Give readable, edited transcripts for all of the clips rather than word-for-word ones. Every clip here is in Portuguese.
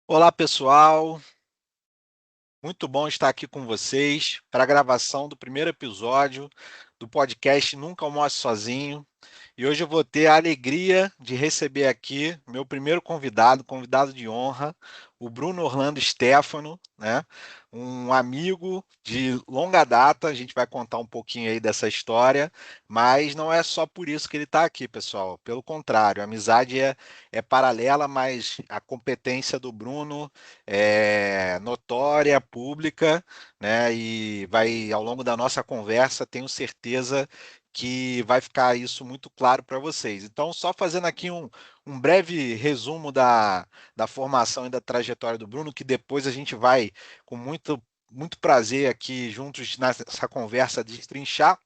Olá, pessoal. Muito bom estar aqui com vocês para a gravação do primeiro episódio do podcast Nunca Almoce Sozinho. E hoje eu vou ter a alegria de receber aqui meu primeiro convidado, convidado de honra, o Bruno Orlando Stefano, né? Um amigo de longa data. A gente vai contar um pouquinho aí dessa história, mas não é só por isso que ele está aqui, pessoal. Pelo contrário, a amizade é paralela, mas a competência do Bruno é notória, pública, né? E vai, ao longo da nossa conversa, tenho certeza que vai ficar isso muito claro para vocês. Então, só fazendo aqui um breve resumo da formação e da trajetória do Bruno, que depois a gente vai, com muito prazer aqui juntos nessa conversa, destrinchar.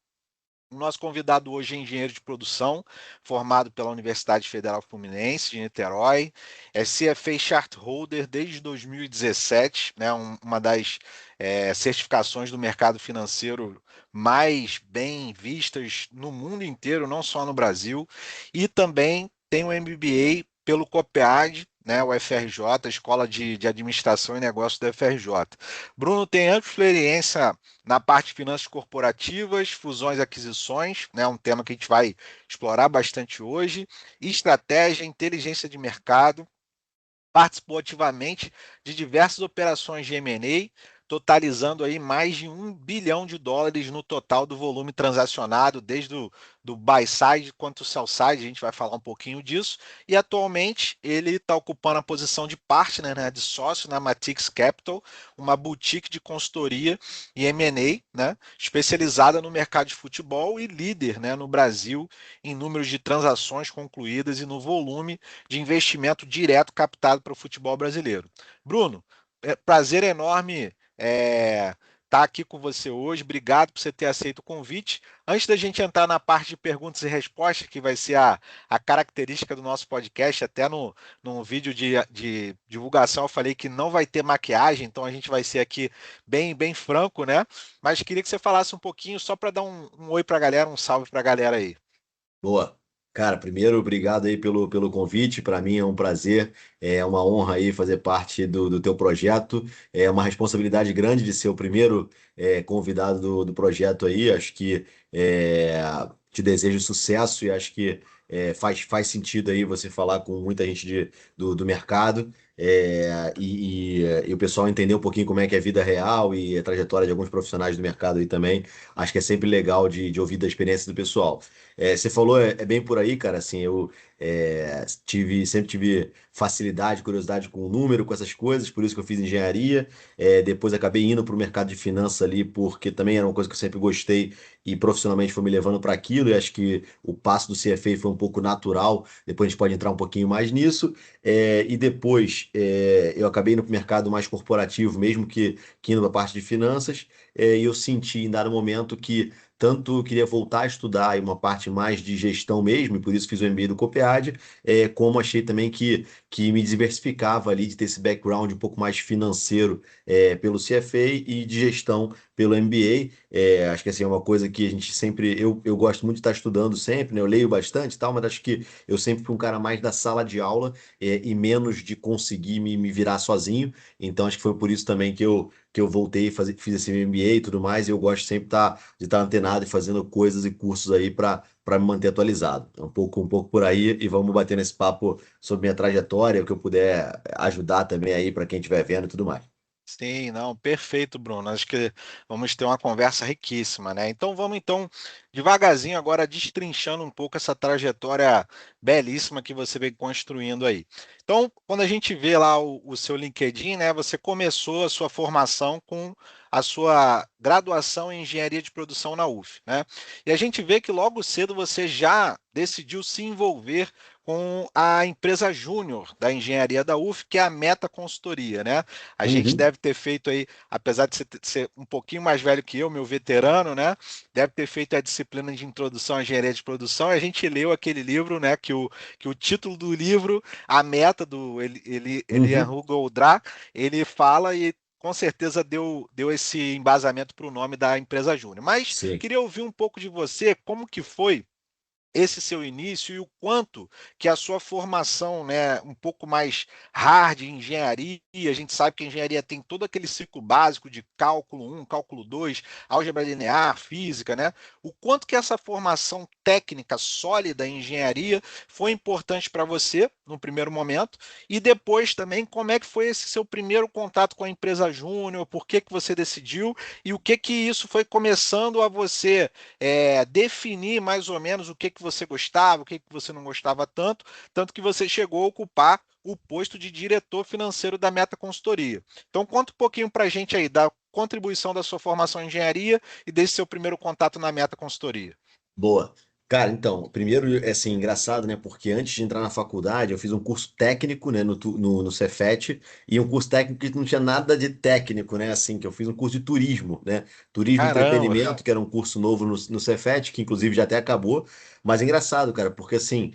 O nosso convidado hoje é engenheiro de produção, formado pela Universidade Federal Fluminense de Niterói, é CFA Chart Holder desde 2017, né, uma das certificações do mercado financeiro mais bem vistas no mundo inteiro, não só no Brasil, e também tem um MBA pelo COPEAD, né, o FRJ, a Escola de Administração e Negócios da FRJ. Bruno tem ampla experiência na parte de finanças corporativas, fusões e aquisições, né, um tema que a gente vai explorar bastante hoje, estratégia, inteligência de mercado, participou ativamente de diversas operações de M&A, totalizando aí mais de US$ 1 bilhão no total do volume transacionado, desde do buy side quanto o sell side, a gente vai falar um pouquinho disso, e atualmente ele está ocupando a posição de partner, né, de sócio na Matix Capital, uma boutique de consultoria e M&A, né, especializada no mercado de futebol e líder, né, no Brasil em números de transações concluídas e no volume de investimento direto captado para o futebol brasileiro. Bruno, prazer enorme estar aqui com você hoje. Obrigado por você ter aceito o convite. Antes da gente entrar na parte de perguntas e respostas, que vai ser a característica do nosso podcast, até no vídeo de divulgação eu falei que não vai ter maquiagem, então a gente vai ser aqui bem franco, né? Mas queria que você falasse um pouquinho, só para dar um oi para a galera, um salve para a galera aí. Boa. Cara, primeiro, obrigado aí pelo convite. Para mim é um prazer, é uma honra aí fazer parte do teu projeto. É uma responsabilidade grande de ser o primeiro convidado do projeto aí. Acho que te desejo sucesso e acho que faz sentido aí você falar com muita gente do mercado. E o pessoal entender um pouquinho como é que é a vida real e a trajetória de alguns profissionais do mercado aí também. Acho que é sempre legal de ouvir da experiência do pessoal. Você falou, é bem por aí, cara. Assim, eu sempre tive facilidade, curiosidade com o número, com essas coisas, por isso que eu fiz engenharia. Depois acabei indo para o mercado de finanças ali, porque também era uma coisa que eu sempre gostei e profissionalmente foi me levando para aquilo. E acho que o passo do CFA foi um pouco natural. Depois a gente pode entrar um pouquinho mais nisso. E depois eu acabei indo para o mercado mais corporativo, mesmo que indo para a parte de finanças. E eu senti em dado momento que tanto eu queria voltar a estudar em uma parte mais de gestão mesmo, e por isso fiz o MBA do Copead, como achei também que me diversificava ali de ter esse background um pouco mais financeiro pelo CFA e de gestão pelo MBA. Acho que assim, é uma coisa que a gente sempre. Eu gosto muito de estar estudando sempre, né? Eu leio bastante e tal, mas acho que eu sempre fui um cara mais da sala de aula e menos de conseguir me virar sozinho. Então acho que foi por isso também que eu voltei e fiz esse MBA e tudo mais, e eu gosto sempre de estar antenado e fazendo coisas e cursos aí para me manter atualizado. É um pouco por aí e vamos bater nesse papo sobre minha trajetória, o que eu puder ajudar também aí para quem estiver vendo e tudo mais. Sim, não, perfeito, Bruno. Acho que vamos ter uma conversa riquíssima, né? Então vamos devagarzinho agora destrinchando um pouco essa trajetória belíssima que você vem construindo aí. Então, quando a gente vê lá o seu LinkedIn, né, você começou a sua formação com a sua graduação em engenharia de produção na UF, né? E a gente vê que logo cedo você já decidiu se envolver com a empresa júnior da engenharia da UF, que é a Meta Consultoria, né? A gente Uhum. deve ter feito aí, apesar de ser um pouquinho mais velho que eu, meu veterano, né? Deve ter feito a disciplina de introdução à engenharia de produção. E a gente leu aquele livro, né? Que o título do livro, a meta do Elian Uhum. Hugo Dra, ele fala e com certeza deu esse embasamento para o nome da empresa Júnior. Mas Sim. queria ouvir um pouco de você, como que foi esse seu início e o quanto que a sua formação, né, um pouco mais hard em engenharia, a gente sabe que a engenharia tem todo aquele ciclo básico de cálculo 1, cálculo 2, álgebra linear, física, né? O quanto que essa formação técnica sólida em engenharia foi importante para você no primeiro momento e depois também como é que foi esse seu primeiro contato com a empresa júnior, por que que você decidiu e o que que isso foi começando a você definir mais ou menos o que que você gostava, o que que você não gostava tanto, tanto que você chegou a ocupar o posto de diretor financeiro da Meta Consultoria. Então, conta um pouquinho para a gente aí da contribuição da sua formação em engenharia e desse seu primeiro contato na Meta Consultoria. Boa. Cara, então, primeiro, é assim, engraçado, né? Porque antes de entrar na faculdade, eu fiz um curso técnico, né, no Cefet, e um curso técnico que não tinha nada de técnico, né? Assim, que eu fiz um curso de turismo, né? Turismo e Caramba! entretenimento, que era um curso novo no Cefet, que inclusive já até acabou. Mas é engraçado, cara, porque assim,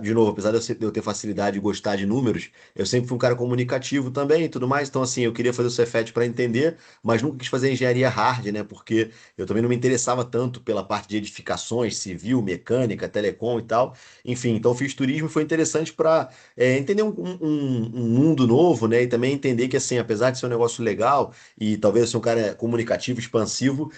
de novo, apesar de eu ter facilidade de gostar de números, eu sempre fui um cara comunicativo também e tudo mais. Então, assim, eu queria fazer o Cefet para entender, mas nunca quis fazer engenharia hard, né? Porque eu também não me interessava tanto pela parte de edificações, civil, mecânica, telecom e tal. Enfim, então fiz turismo e foi interessante para entender um mundo novo, né? E também entender que, assim, apesar de ser um negócio legal e talvez eu ser um cara comunicativo, expansivo,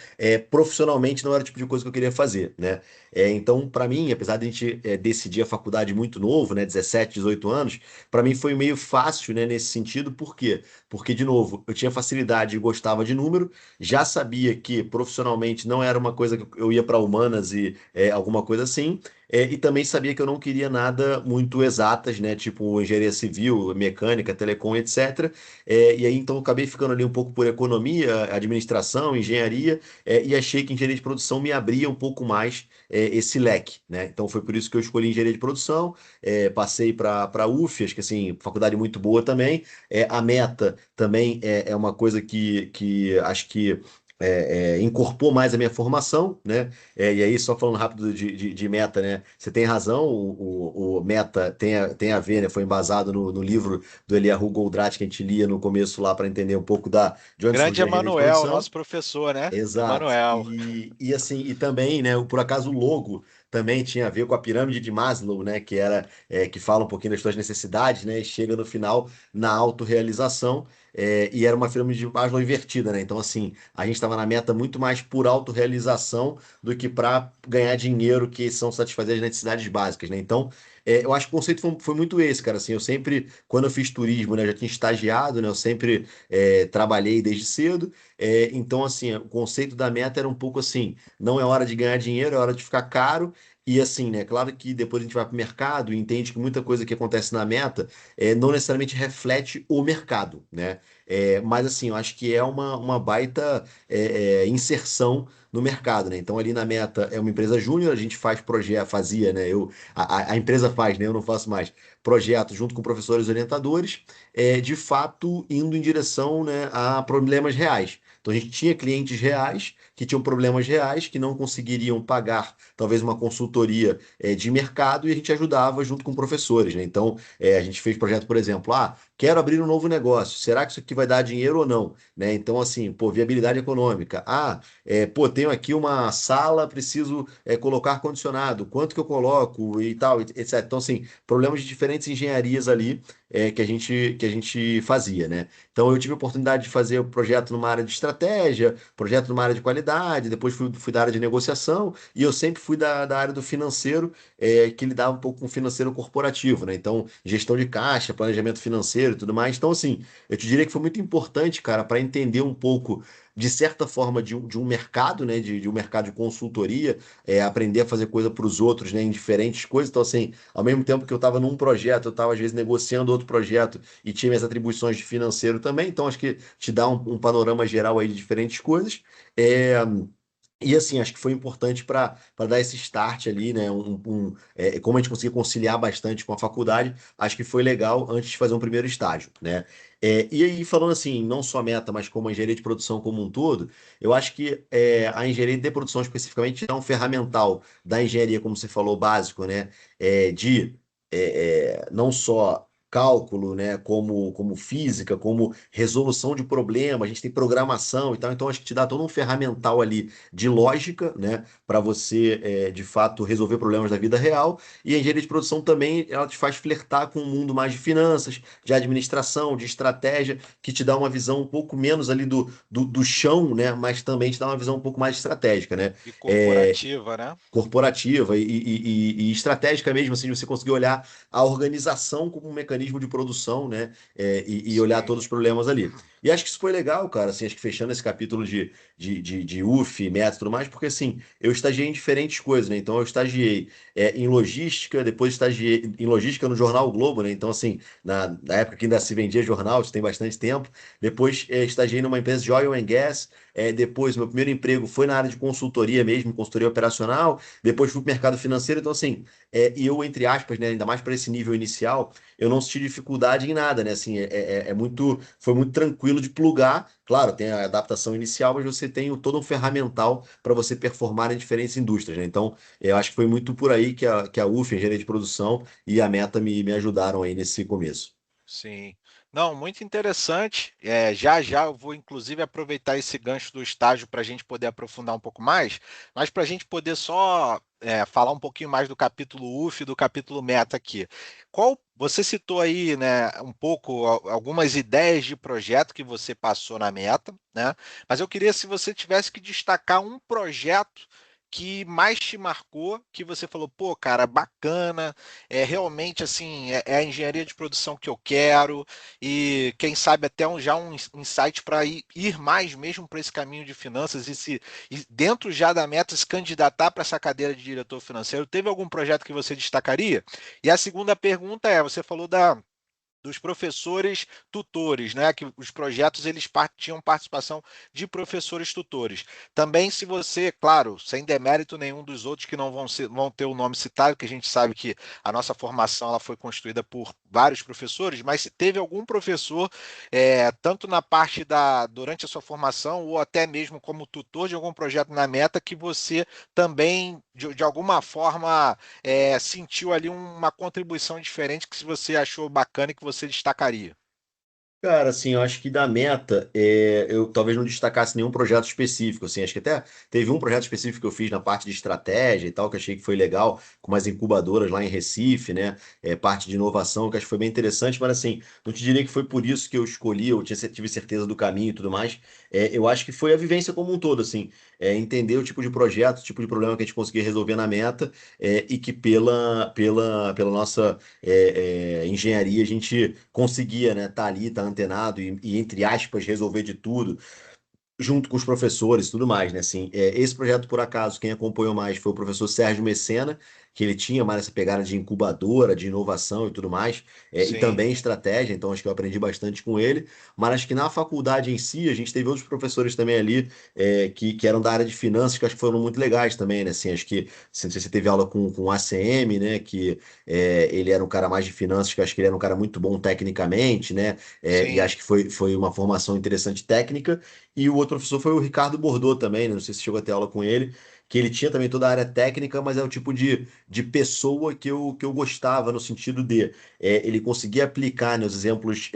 profissionalmente não era o tipo de coisa que eu queria fazer, né? Então, para mim, apesar de a gente decidir a faculdade muito novo, né? 17, 18 anos, para mim foi meio fácil, né? Nesse sentido, por quê? Porque, de novo, eu tinha facilidade e gostava de número, já sabia que profissionalmente não era uma coisa que eu ia para humanas e alguma coisa assim, e também sabia que eu não queria nada muito exatas, né? Tipo engenharia civil, mecânica, telecom, etc. E aí então eu acabei ficando ali um pouco por economia, administração, engenharia, e achei que engenharia de produção me abria um pouco mais esse leque, né? Então foi por isso que eu escolhi engenharia de produção, passei para UF, acho que assim, faculdade muito boa também. A meta também é uma coisa que acho que incorporou mais a minha formação, né? E aí, só falando rápido de meta, né? Você tem razão, o meta tem a ver, né? Foi embasado no livro do Eliyahu Goldratt que a gente lia no começo lá para entender um pouco de onde Grande surgiu a engenharia de Emanuel, produção. nosso professor, né? Exato. Emanuel. E assim, e também, né, por acaso o logo também tinha a ver com a pirâmide de Maslow, né, que fala um pouquinho das suas necessidades, né, e chega no final na autorrealização, e era uma pirâmide de Maslow invertida, né? Então assim, a gente estava na meta muito mais por autorrealização do que para ganhar dinheiro, que são satisfazer as necessidades básicas, né? Então, eu acho que o conceito foi muito esse, cara, assim, eu sempre, quando eu fiz turismo, né, eu já tinha estagiado, né, eu sempre trabalhei desde cedo. Então, assim, o conceito da meta era um pouco assim: não é hora de ganhar dinheiro, é hora de ficar caro. E assim, né? Claro que depois a gente vai para o mercado e entende que muita coisa que acontece na meta não necessariamente reflete o mercado, né? Mas assim, eu acho que é uma baita inserção no mercado, né? Então, ali na meta é uma empresa júnior, a gente faz projeto, fazia, né? A empresa faz, né? Eu não faço mais projetos junto com professores orientadores, de fato indo em direção, né, a problemas reais. Então a gente tinha clientes reais que tinham problemas reais, que não conseguiriam pagar talvez uma consultoria de mercado e a gente ajudava junto com professores, né? Então a gente fez projeto, por exemplo, quero abrir um novo negócio, será que isso aqui vai dar dinheiro ou não? Né? Então assim, pô, viabilidade econômica. Pô, tenho aqui uma sala, preciso colocar ar-condicionado, quanto que eu coloco e tal, etc. Então assim, problemas de diferentes engenharias ali que a gente fazia, né? Então eu tive a oportunidade de fazer o projeto numa área de estratégia, projeto numa área de qualidade, depois fui da área de negociação e eu sempre fui da área do financeiro, que lidava um pouco com o financeiro corporativo, né? Então, gestão de caixa, planejamento financeiro e tudo mais. Então, assim, eu te diria que foi muito importante, cara, para entender um pouco, de certa forma, de um mercado, né? De um mercado de consultoria, aprender a fazer coisa para os outros, né? Em diferentes coisas. Então, assim, ao mesmo tempo que eu estava num projeto, eu estava às vezes negociando outro projeto e tinha minhas atribuições de financeiro também, então acho que te dá um panorama geral aí de diferentes coisas. É, e assim, acho que foi importante para dar esse start ali, né? Como a gente conseguia conciliar bastante com a faculdade, acho que foi legal antes de fazer um primeiro estágio, né? E aí, falando assim, não só meta, mas como a engenharia de produção como um todo, eu acho que a engenharia de produção especificamente é um ferramental da engenharia, como você falou, básico, né? De não só cálculo, né, como física, como resolução de problema, a gente tem programação e tal, então acho que te dá todo um ferramental ali de lógica, né, para você, de fato, resolver problemas da vida real, e a engenharia de produção também, ela te faz flertar com o mundo mais de finanças, de administração, de estratégia, que te dá uma visão um pouco menos ali do chão, né, mas também te dá uma visão um pouco mais estratégica, né, E é, corporativa, né? corporativa e estratégica mesmo, assim, de você conseguir olhar a organização como um mecanismo de produção, né? E olhar Sim, todos os problemas ali. E acho que isso foi legal, cara, assim, acho que fechando esse capítulo de UF, método e tudo mais, porque assim, eu estagiei em diferentes coisas, né? Então eu estagiei em logística, depois estagiei em logística no Jornal o Globo, né? Então, assim, na época que ainda se vendia jornal, isso tem bastante tempo. Depois estagiei numa empresa de oil and gas. Depois, meu primeiro emprego foi na área de consultoria mesmo, consultoria operacional. Depois fui para o mercado financeiro, então assim, e eu, entre aspas, né, ainda mais para esse nível inicial, eu não senti dificuldade em nada, né? Assim, foi muito tranquilo de plugar. Claro, tem a adaptação inicial, mas você tem todo um ferramental para você performar em diferentes indústrias, né? Então, eu acho que foi muito por aí que a UF, Engenharia de Produção, e a Meta me ajudaram aí nesse começo. sim. Não, muito interessante. Já já eu vou, inclusive, aproveitar esse gancho do estágio para a gente poder aprofundar um pouco mais, mas para a gente poder só falar um pouquinho mais do capítulo UF e do capítulo Meta aqui. Você citou aí, né, um pouco algumas ideias de projeto que você passou na Meta, né? Mas eu queria, se você tivesse que destacar um projeto que mais te marcou, que você falou, pô, cara, bacana, realmente assim, é a engenharia de produção que eu quero, e quem sabe até já um insight para ir mais mesmo para esse caminho de finanças e dentro já da meta se candidatar para essa cadeira de diretor financeiro. Teve algum projeto que você destacaria? E a segunda pergunta você falou dos professores tutores, né? Que os projetos eles tinham participação de professores tutores. Também, se você, claro, sem demérito nenhum dos outros que não vão ter o nome citado, que a gente sabe que a nossa formação ela foi construída por vários professores, mas se teve algum professor, tanto na parte durante a sua formação ou até mesmo como tutor de algum projeto na Meta, que você também, de alguma forma, sentiu ali uma contribuição diferente que se você achou bacana e que você destacaria? Cara, assim, eu acho que da Meta, eu talvez não destacasse nenhum projeto específico, assim, acho que até teve um projeto específico que eu fiz na parte de estratégia e tal, que achei que foi legal, com umas incubadoras lá em Recife, né, parte de inovação, que acho que foi bem interessante, mas assim, não te diria que foi por isso que eu escolhi, tive certeza do caminho e tudo mais. Eu acho que foi a vivência como um todo, assim, entender o tipo de projeto, o tipo de problema que a gente conseguia resolver na Meta, e que pela nossa engenharia a gente conseguia, né, tá ali, tá antenado entre aspas, resolver de tudo junto com os professores e tudo mais, né? Assim, esse projeto, por acaso, quem acompanhou mais foi o professor Sérgio Messena, que ele tinha mais essa pegada de incubadora, de inovação e tudo mais, e Sim, também estratégia, então acho que eu aprendi bastante com ele. Mas acho que na faculdade em si, a gente teve outros professores também ali, que eram da área de finanças, que acho que foram muito legais também, né? Assim, acho que, não sei se você teve aula com o ACM, né? Que ele era um cara mais de finanças, que eu acho que ele era um cara muito bom tecnicamente, né? E sim. acho que foi uma formação interessante técnica. E o outro professor foi o Ricardo Bordeaux também, né? Não sei se chegou a ter aula com ele, que ele tinha também toda a área técnica, mas é o tipo de pessoa que eu gostava, no sentido de ele conseguia aplicar, né, os exemplos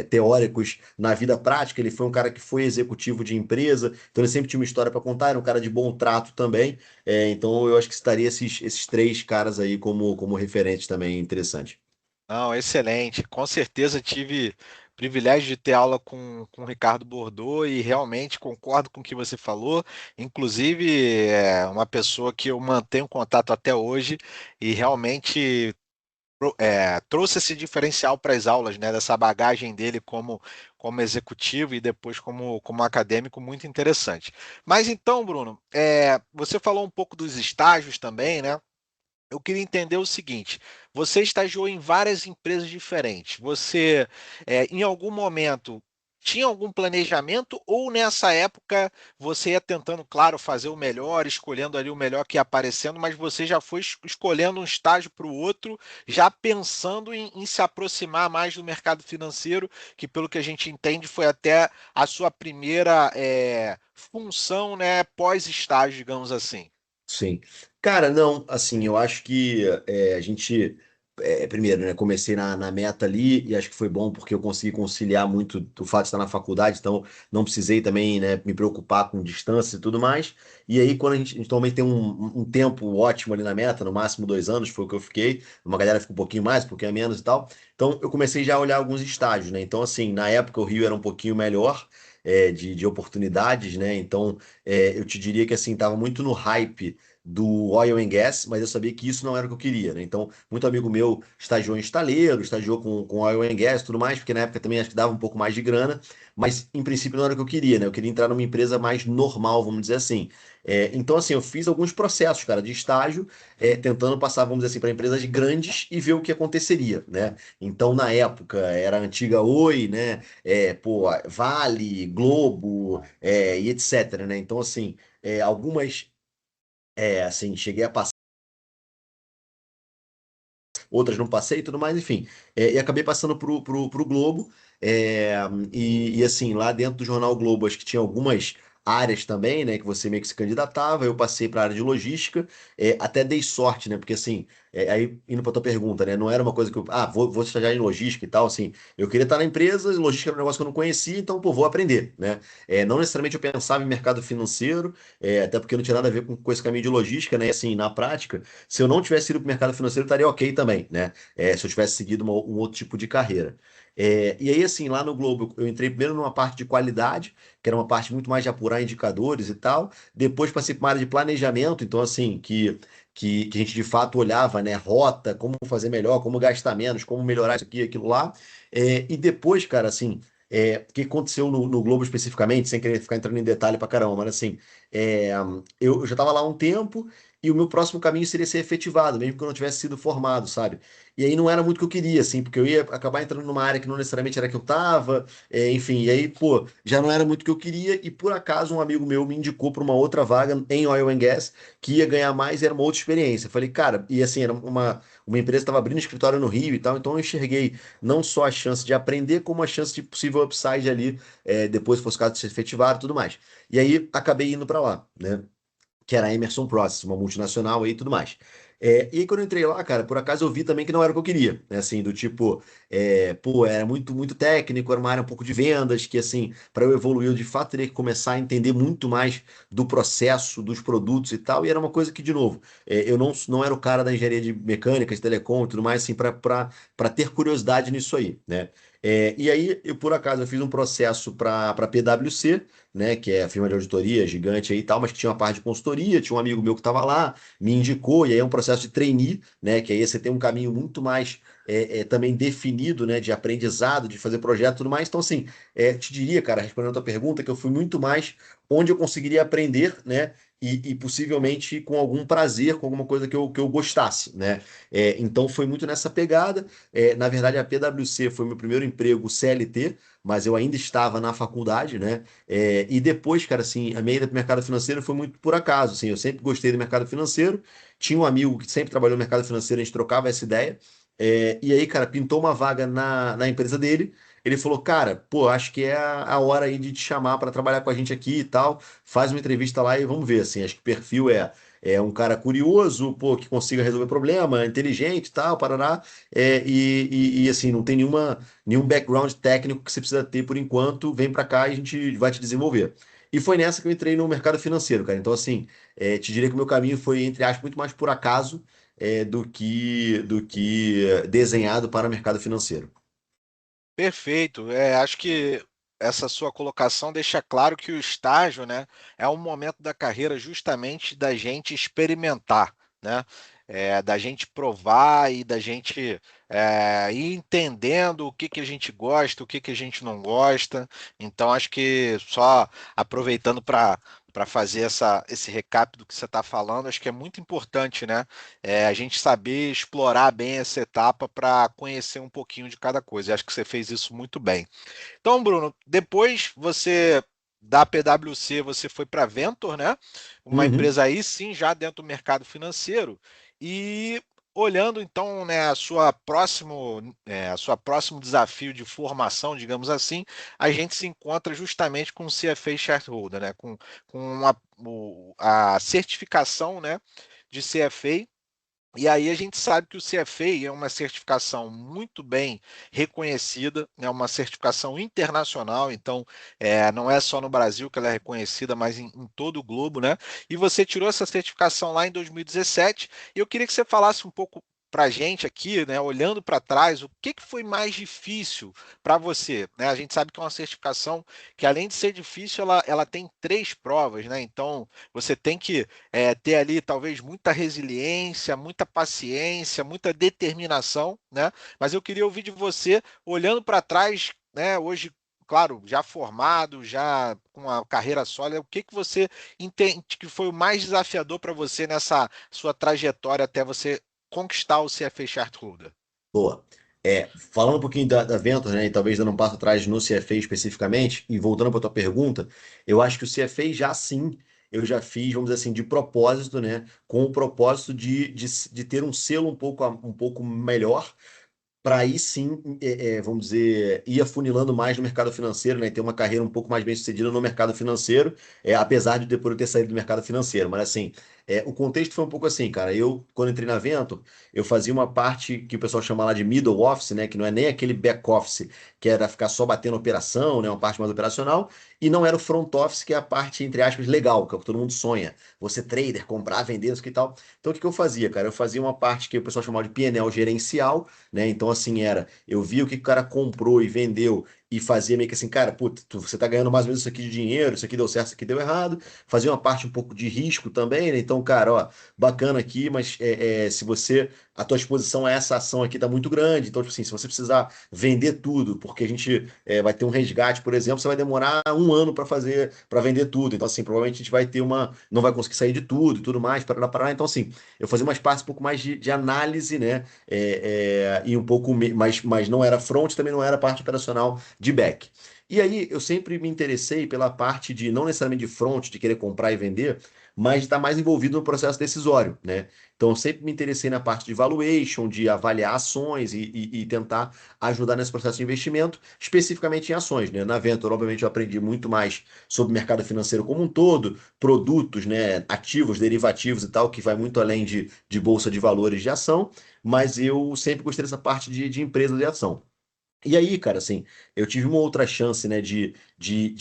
teóricos na vida prática. Ele foi um cara que foi executivo de empresa, então ele sempre tinha uma história para contar, era um cara de bom trato também. Então eu acho que estaria esses três caras aí como referentes também interessante. Não, excelente. Com certeza tive privilégio de ter aula com o Ricardo Bordeaux e realmente concordo com o que você falou. Inclusive, é uma pessoa que eu mantenho contato até hoje e realmente trouxe esse diferencial para as aulas, né? Dessa bagagem dele como executivo e depois como acadêmico, muito interessante. Mas então, Bruno, você falou um pouco dos estágios também, né? Eu queria entender o seguinte: você estagiou em várias empresas diferentes. Você, em algum momento, tinha algum planejamento ou nessa época você ia tentando, claro, fazer o melhor, escolhendo ali o melhor que ia aparecendo, mas você já foi escolhendo um estágio para o outro, já pensando em se aproximar mais do mercado financeiro, que pelo que a gente entende foi até a sua primeira função, né, pós-estágio, digamos assim. Sim. Cara, não, assim, eu acho que a gente. primeiro, né, comecei na meta ali e acho que foi bom porque eu consegui conciliar muito do fato de estar na faculdade, então não precisei também, né, me preocupar com distância e tudo mais. E aí, quando a gente normalmente tem um tempo ótimo ali na meta, no máximo 2 anos, foi o que eu fiquei, uma galera fica um pouquinho mais, um pouquinho a menos e tal. Então, eu comecei já a olhar alguns estágios, né? Então, assim, na época o Rio era um pouquinho melhor. De oportunidades, né? Então, eu te diria que assim, estava muito no hype do oil and gas, mas eu sabia que isso não era o que eu queria, né? Então, muito amigo meu estagiou em estaleiro, estagiou com oil and gas e tudo mais, porque na época também acho que dava um pouco mais de grana, mas em princípio não era o que eu queria, né? Eu queria entrar numa empresa mais normal, vamos dizer assim. Então, assim, eu fiz alguns processos, cara, de estágio, tentando passar, vamos dizer assim, para empresas grandes e ver o que aconteceria, né? Então, na época, era a antiga Oi, né? Pô, Vale, Globo, e etc, né? Então, assim, algumas, assim, cheguei a passar, outras não passei e tudo mais, enfim. E acabei passando pro Globo. é, assim, lá dentro do Jornal Globo, acho que tinha algumas áreas também, né, que você meio que se candidatava. Eu passei para a área de logística, até dei sorte, né, porque assim, aí indo para tua pergunta, né, não era uma coisa que eu, vou estagiar em logística e tal, assim, eu queria estar na empresa, e logística era um negócio que eu não conhecia, então, pô, vou aprender, né. Não necessariamente eu pensava em mercado financeiro, até porque não tinha nada a ver com esse caminho de logística, né, e assim, na prática, se eu não tivesse ido para o mercado financeiro, eu estaria ok também, né? Se eu tivesse seguido um outro tipo de carreira. E aí, assim, lá no Globo, eu entrei primeiro numa parte de qualidade, que era uma parte muito mais de apurar indicadores e tal. Depois passei para uma área de planejamento, então, assim, que a gente de fato olhava, né? Rota, como fazer melhor, como gastar menos, como melhorar isso aqui, aquilo lá. E depois, cara, assim. O que aconteceu no Globo especificamente, sem querer ficar entrando em detalhe pra caramba, mas assim, é, eu já estava lá há um tempo e o meu próximo caminho seria ser efetivado, mesmo que eu não tivesse sido formado, sabe? E aí não era muito o que eu queria, assim, porque eu ia acabar entrando numa área que não necessariamente era a que eu tava, enfim, e aí, pô, já não era muito o que eu queria, e por acaso um amigo meu me indicou para uma outra vaga em Oil and Gas, que ia ganhar mais e era uma outra experiência. Eu falei, cara, e assim, era uma empresa que estava abrindo escritório no Rio e tal, então eu enxerguei não só a chance de aprender, como a chance de possível upside ali, depois se fosse o caso de ser efetivado e tudo mais. E aí acabei indo para lá, né? Que era a Emerson Process, uma multinacional aí e tudo mais. E aí, quando eu entrei lá, cara, por acaso eu vi também que não era o que eu queria, né? Assim, do tipo, pô, era muito, muito técnico, era uma área um pouco de vendas, que assim, para eu evoluir, eu de fato teria que começar a entender muito mais do processo, dos produtos e tal, e era uma coisa que, de novo, eu não era o cara da engenharia de mecânica, de telecom e tudo mais, assim, para ter curiosidade nisso aí, né? E aí, por acaso, eu fiz um processo para PwC, né, que é a firma de auditoria gigante aí e tal, mas que tinha uma parte de consultoria, tinha um amigo meu que estava lá, me indicou, e aí é um processo de trainee, né, que aí você tem um caminho muito mais também definido, né, de aprendizado, de fazer projeto e tudo mais. Então, assim, te diria, cara, respondendo a tua pergunta, que eu fui muito mais onde eu conseguiria aprender, né, e possivelmente com algum prazer, com alguma coisa que eu gostasse, né? Então foi muito nessa pegada. Na verdade, a PwC foi meu primeiro emprego CLT, mas eu ainda estava na faculdade, né? E depois, cara, assim, a minha ida para o mercado financeiro foi muito por acaso, assim, eu sempre gostei do mercado financeiro, tinha um amigo que sempre trabalhou no mercado financeiro, a gente trocava essa ideia, e aí, cara, pintou uma vaga na empresa dele, ele falou, cara, pô, acho que é a hora aí de te chamar para trabalhar com a gente aqui e tal, faz uma entrevista lá e vamos ver, assim, acho que o perfil é um cara curioso, pô, que consiga resolver problema, inteligente e tal, parará, assim, não tem nenhum background técnico que você precisa ter por enquanto, vem para cá e a gente vai te desenvolver. E foi nessa que eu entrei no mercado financeiro, cara. Então, assim, te diria que o meu caminho foi, entre aspas, muito mais por acaso, do que desenhado para o mercado financeiro. Perfeito. Acho que essa sua colocação deixa claro que o estágio, né, é um momento da carreira justamente da gente experimentar, né? Da gente provar e da gente ir entendendo o que que a gente gosta, o que que a gente não gosta. Então, acho que só aproveitando para fazer esse recap do que você está falando, acho que é muito importante, né? A gente saber explorar bem essa etapa para conhecer um pouquinho de cada coisa. E acho que você fez isso muito bem. Então, Bruno, depois você da PwC, você foi para a Ventor, né? Uma Uhum, empresa aí sim já dentro do mercado financeiro e olhando então, né, a sua próximo desafio de formação, digamos assim, a gente se encontra justamente com o CFA Shareholder, né, com a certificação, né, de CFA E aí a gente sabe que o CFA é uma certificação muito bem reconhecida, é uma certificação internacional, então não é só no Brasil que ela é reconhecida, mas em todo o globo, né? E você tirou essa certificação lá em 2017, e eu queria que você falasse um pouco para a gente aqui, né, olhando para trás, o que foi mais difícil para você, né? A gente sabe que é uma certificação que, além de ser difícil, ela tem 3 provas, né? Então você tem que ter ali talvez muita resiliência, muita paciência, muita determinação, né? Mas eu queria ouvir de você, olhando para trás, né? Hoje, claro, já formado, já com uma carreira sólida, o que você entende que foi o mais desafiador para você nessa sua trajetória até você conquistar o CFA Charterholder? Boa. Falando um pouquinho da Ventus, né, e talvez dando um passo atrás no CFA especificamente, e voltando para a tua pergunta, eu acho que o CFA já sim, eu já fiz, vamos dizer assim, de propósito, né, com o propósito de ter um selo um pouco melhor, para aí sim, vamos dizer, ir afunilando mais no mercado financeiro, né? E ter uma carreira um pouco mais bem sucedida no mercado financeiro, apesar de depois eu ter saído do mercado financeiro. Mas assim, o contexto foi um pouco assim, cara. Eu, quando entrei na Vento, eu fazia uma parte que o pessoal chama lá de middle office, né? Que não é nem aquele back office, que era ficar só batendo operação, né? Uma parte mais operacional, e não era o front office, que é a parte, entre aspas, legal, que é o que todo mundo sonha. Você trader, comprar, vender, isso que tal. Então, o que que eu fazia, cara? Eu fazia uma parte que o pessoal chamava de P&L gerencial, né? Então, assim, eu via o que o cara comprou e vendeu e fazia meio que assim, cara, putz, você tá ganhando mais ou menos isso aqui de dinheiro, isso aqui deu certo, isso aqui deu errado. Fazia uma parte um pouco de risco também, né? Então, cara, ó, bacana aqui, mas se você, a tua exposição a essa ação aqui tá muito grande, então, tipo assim, se você precisar vender tudo, porque a gente vai ter um resgate, por exemplo, você vai demorar um ano para fazer, para vender tudo. Então, assim, provavelmente a gente vai ter não vai conseguir sair de tudo e tudo mais, para. Então, assim, eu fazia umas partes um pouco mais de análise, né? E um pouco, mas não era front, também não era parte operacional de back. E aí eu sempre me interessei pela parte de, não necessariamente de front, de querer comprar e vender, mas de estar mais envolvido no processo decisório, né? Então eu sempre me interessei na parte de valuation, de avaliar ações e tentar ajudar nesse processo de investimento, especificamente em ações, né? Na Venture, obviamente, eu aprendi muito mais sobre o mercado financeiro como um todo, produtos, né, ativos, derivativos e tal, que vai muito além de bolsa de valores de ação, mas eu sempre gostei dessa parte de empresa de ação. E aí, cara, assim, eu tive uma outra chance, né, de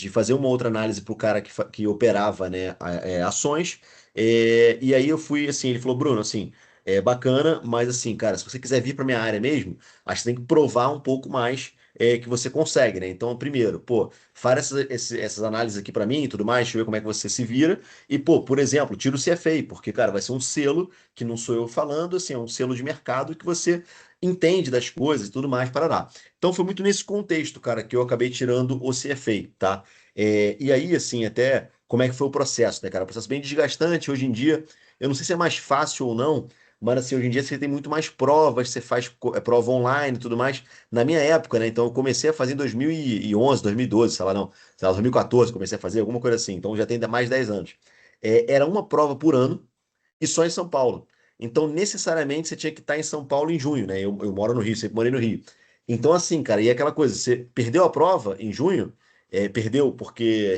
fazer uma outra análise para o cara que operava, né, ações, e aí eu fui, assim, ele falou, Bruno, assim, é bacana, mas assim, cara, se você quiser vir para minha área mesmo, acho que você tem que provar um pouco mais que você consegue, né? Então, primeiro, pô, faz essas análises aqui para mim e tudo mais, deixa eu ver como é que você se vira, e, pô, por exemplo, tira o CFA, porque, cara, vai ser um selo que não sou eu falando, assim, é um selo de mercado que você entende das coisas e tudo mais, parará. Então foi muito nesse contexto, cara, que eu acabei tirando o CFA, tá? E aí, assim, até como é que foi o processo, né, cara? Um processo bem desgastante hoje em dia. Eu não sei se é mais fácil ou não, mas assim, hoje em dia você tem muito mais provas, você faz prova online e tudo mais. Na minha época, né? Então eu comecei a fazer em 2011, 2012, sei lá, não, sei lá, 2014 comecei a fazer, alguma coisa assim. Então já tem mais de 10 anos. Era uma prova por ano e só em São Paulo. Então, necessariamente, você tinha que estar em São Paulo em junho, né? Eu moro no Rio, sempre morei no Rio. Então, assim, cara, e é aquela coisa, você perdeu a prova em junho, perdeu porque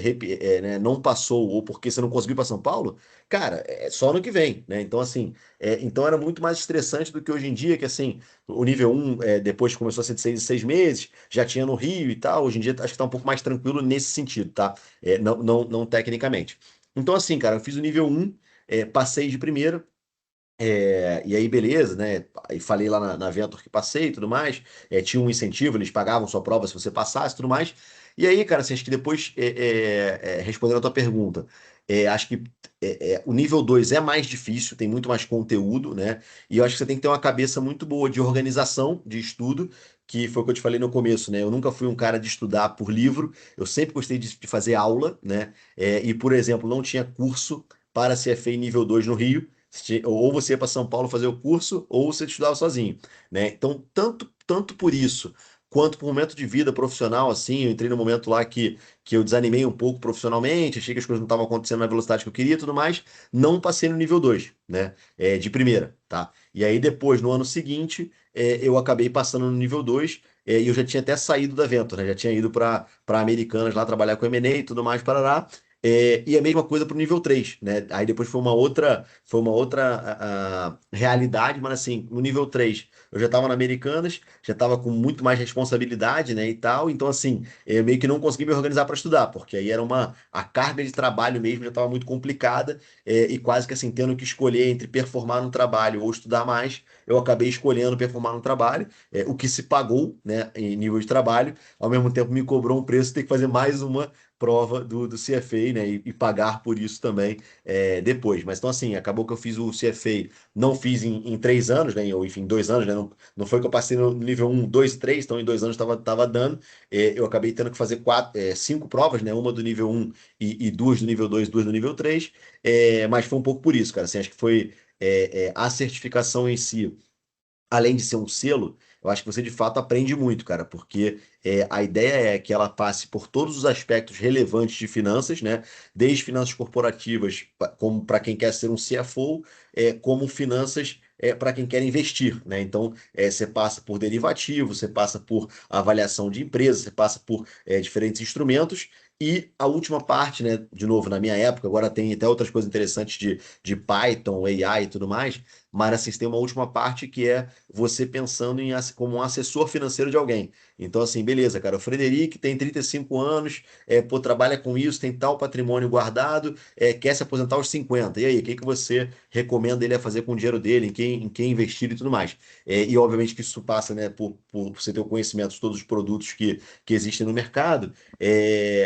né, não passou ou porque você não conseguiu ir para São Paulo, cara, é só ano que vem, né? Então, assim, então era muito mais estressante do que hoje em dia, que assim, o nível um depois que começou a ser de 6 em 6 meses, já tinha no Rio e tal. Hoje em dia acho que está um pouco mais tranquilo nesse sentido, tá? Não tecnicamente. Então, assim, cara, eu fiz o nível um, passei de primeira. E aí, beleza, né? Aí falei lá na Venture que passei e tudo mais. Tinha um incentivo, eles pagavam sua prova se você passasse e tudo mais. E aí, cara, assim, acho que depois, respondendo a tua pergunta, acho que o nível 2 é mais difícil, tem muito mais conteúdo, né? E eu acho que você tem que ter uma cabeça muito boa de organização, de estudo, que foi o que eu te falei no começo, né? Eu nunca fui um cara de estudar por livro, eu sempre gostei de fazer aula, né? E, por exemplo, não tinha curso para CFA nível 2 no Rio. Ou você ia para São Paulo fazer o curso, ou você estudava sozinho, né? Então, tanto por isso, quanto por momento de vida profissional, assim, eu entrei num momento lá que eu desanimei um pouco profissionalmente, achei que as coisas não estavam acontecendo na velocidade que eu queria e tudo mais, não passei no nível 2, né? De primeira, tá? E aí depois, no ano seguinte, eu acabei passando no nível 2, e eu já tinha até saído da Venture, né? Já tinha ido para Americanas lá trabalhar com M&A e tudo mais, parará. E a mesma coisa para o nível 3, né? Aí depois foi uma outra realidade, mas assim, no nível 3 eu já estava na Americanas, já estava com muito mais responsabilidade, né, e tal, então assim, eu meio que não consegui me organizar para estudar, porque aí a carga de trabalho mesmo já estava muito complicada, e quase que assim, tendo que escolher entre performar no trabalho ou estudar mais, eu acabei escolhendo performar no trabalho, o que se pagou, né, em nível de trabalho, ao mesmo tempo me cobrou um preço de ter que fazer mais uma prova do CFA, né? E pagar por isso também depois. Mas então, assim, acabou que eu fiz o CFA, não fiz em 3 anos, né? Ou enfim, 2 anos, né? Não foi que eu passei no nível 1, 2, 3, então em 2 anos estava dando. Eu acabei tendo que fazer 5 provas, né? Uma do nível 1 e duas do nível 2, duas do nível 3. Mas foi um pouco por isso, cara. Assim, acho que foi a certificação em si, além de ser um selo, eu acho que você de fato aprende muito, cara, porque a ideia é que ela passe por todos os aspectos relevantes de finanças, né? Desde finanças corporativas, como para quem quer ser um CFO, como finanças para quem quer investir, né? Então, você passa por derivativo, você passa por avaliação de empresas, você passa por diferentes instrumentos. E a última parte, né? De novo, na minha época, agora tem até outras coisas interessantes de Python, AI e tudo mais, mas assim, tem uma última parte que é você pensando como um assessor financeiro de alguém. Então, assim, beleza, cara, o Frederic tem 35 anos, pô, trabalha com isso, tem tal patrimônio guardado, quer se aposentar aos 50. E aí, o que que você recomenda ele a fazer com o dinheiro dele, em quem investir e tudo mais? E obviamente que isso passa, né, por você ter o conhecimento de todos os produtos que existem no mercado,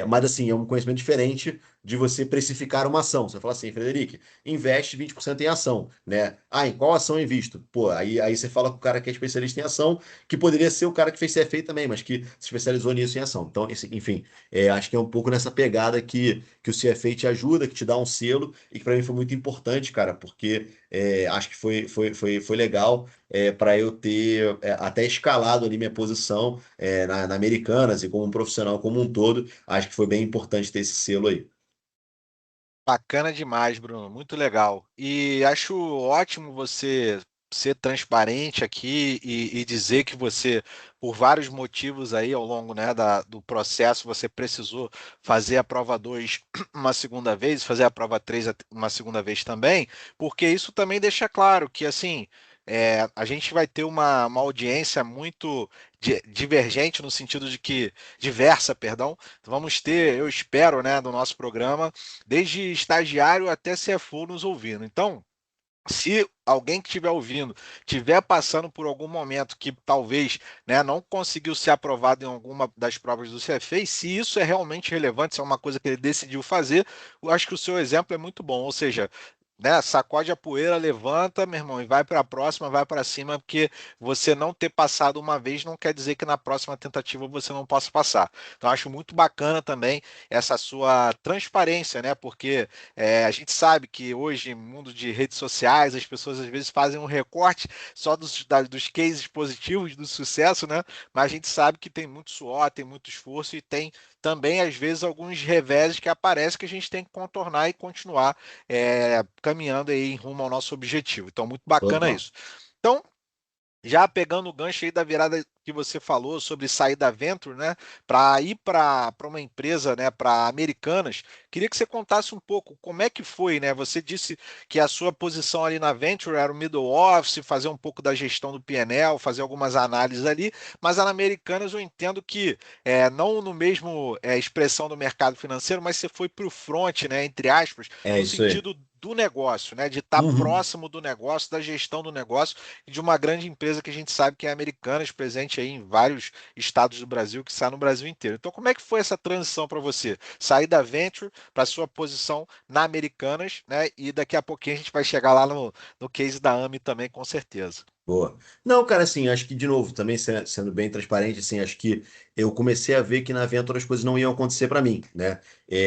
mas assim, é um conhecimento diferente de você precificar uma ação. Você fala assim, Frederic, investe 20% em ação, né? Ah, em qual ação eu invisto? Pô, aí você fala com o cara que é especialista em ação, que poderia ser o cara que fez CFA também, mas que se especializou nisso em ação. Então, enfim, acho que é um pouco nessa pegada que o CFA te ajuda, que te dá um selo, e que para mim foi muito importante, cara, porque acho que foi legal para eu ter até escalado ali minha posição na Americanas e como um profissional como um todo. Acho que foi bem importante ter esse selo aí. Bacana demais, Bruno, muito legal. E acho ótimo você ser transparente aqui e dizer que você, por vários motivos aí ao longo, né, do processo, você precisou fazer a prova 2 uma segunda vez, fazer a prova 3 uma segunda vez também, porque isso também deixa claro que, assim, a gente vai ter uma audiência muito divergente no sentido de que, diversa, perdão, vamos ter, eu espero, né, do nosso programa desde estagiário até CFO nos ouvindo. Então, se alguém que estiver ouvindo estiver passando por algum momento que talvez, né, não conseguiu ser aprovado em alguma das provas do CFA, se isso é realmente relevante, se é uma coisa que ele decidiu fazer, eu acho que o seu exemplo é muito bom. Ou seja, né, sacode a poeira, levanta, meu irmão, e vai para a próxima, vai para cima, porque você não ter passado uma vez não quer dizer que na próxima tentativa você não possa passar. Então, acho muito bacana também essa sua transparência, né? Porque a gente sabe que hoje, no mundo de redes sociais, as pessoas às vezes fazem um recorte só dos cases positivos do sucesso, né? Mas a gente sabe que tem muito suor, tem muito esforço e tem também, às vezes, alguns reveses que aparecem que a gente tem que contornar e continuar caminhando aí em rumo ao nosso objetivo. Então, muito bacana Total. isso. Então, já pegando o gancho aí da virada que você falou sobre sair da Venture, né, para ir para uma empresa, né, para Americanas, queria que você contasse um pouco como é que foi, né? Você disse que a sua posição ali na Venture era o middle office, fazer um pouco da gestão do P&L, fazer algumas análises ali, mas a Americanas eu entendo que não no mesmo expressão do mercado financeiro, mas você foi para o front, né, entre aspas, É no isso aí. sentido do negócio, né, de estar Uhum. próximo do negócio, da gestão do negócio e de uma grande empresa que a gente sabe que é Americanas, presente aí em vários estados do Brasil, que está no Brasil inteiro. Então, como é que foi essa transição para você? Sair da Venture para sua posição na Americanas, né? E daqui a pouquinho a gente vai chegar lá no case da AMI também, com certeza. Boa. Não, cara, assim, acho que, de novo, também sendo bem transparente, assim, acho que eu comecei a ver que na Venture as coisas não iam acontecer para mim, né?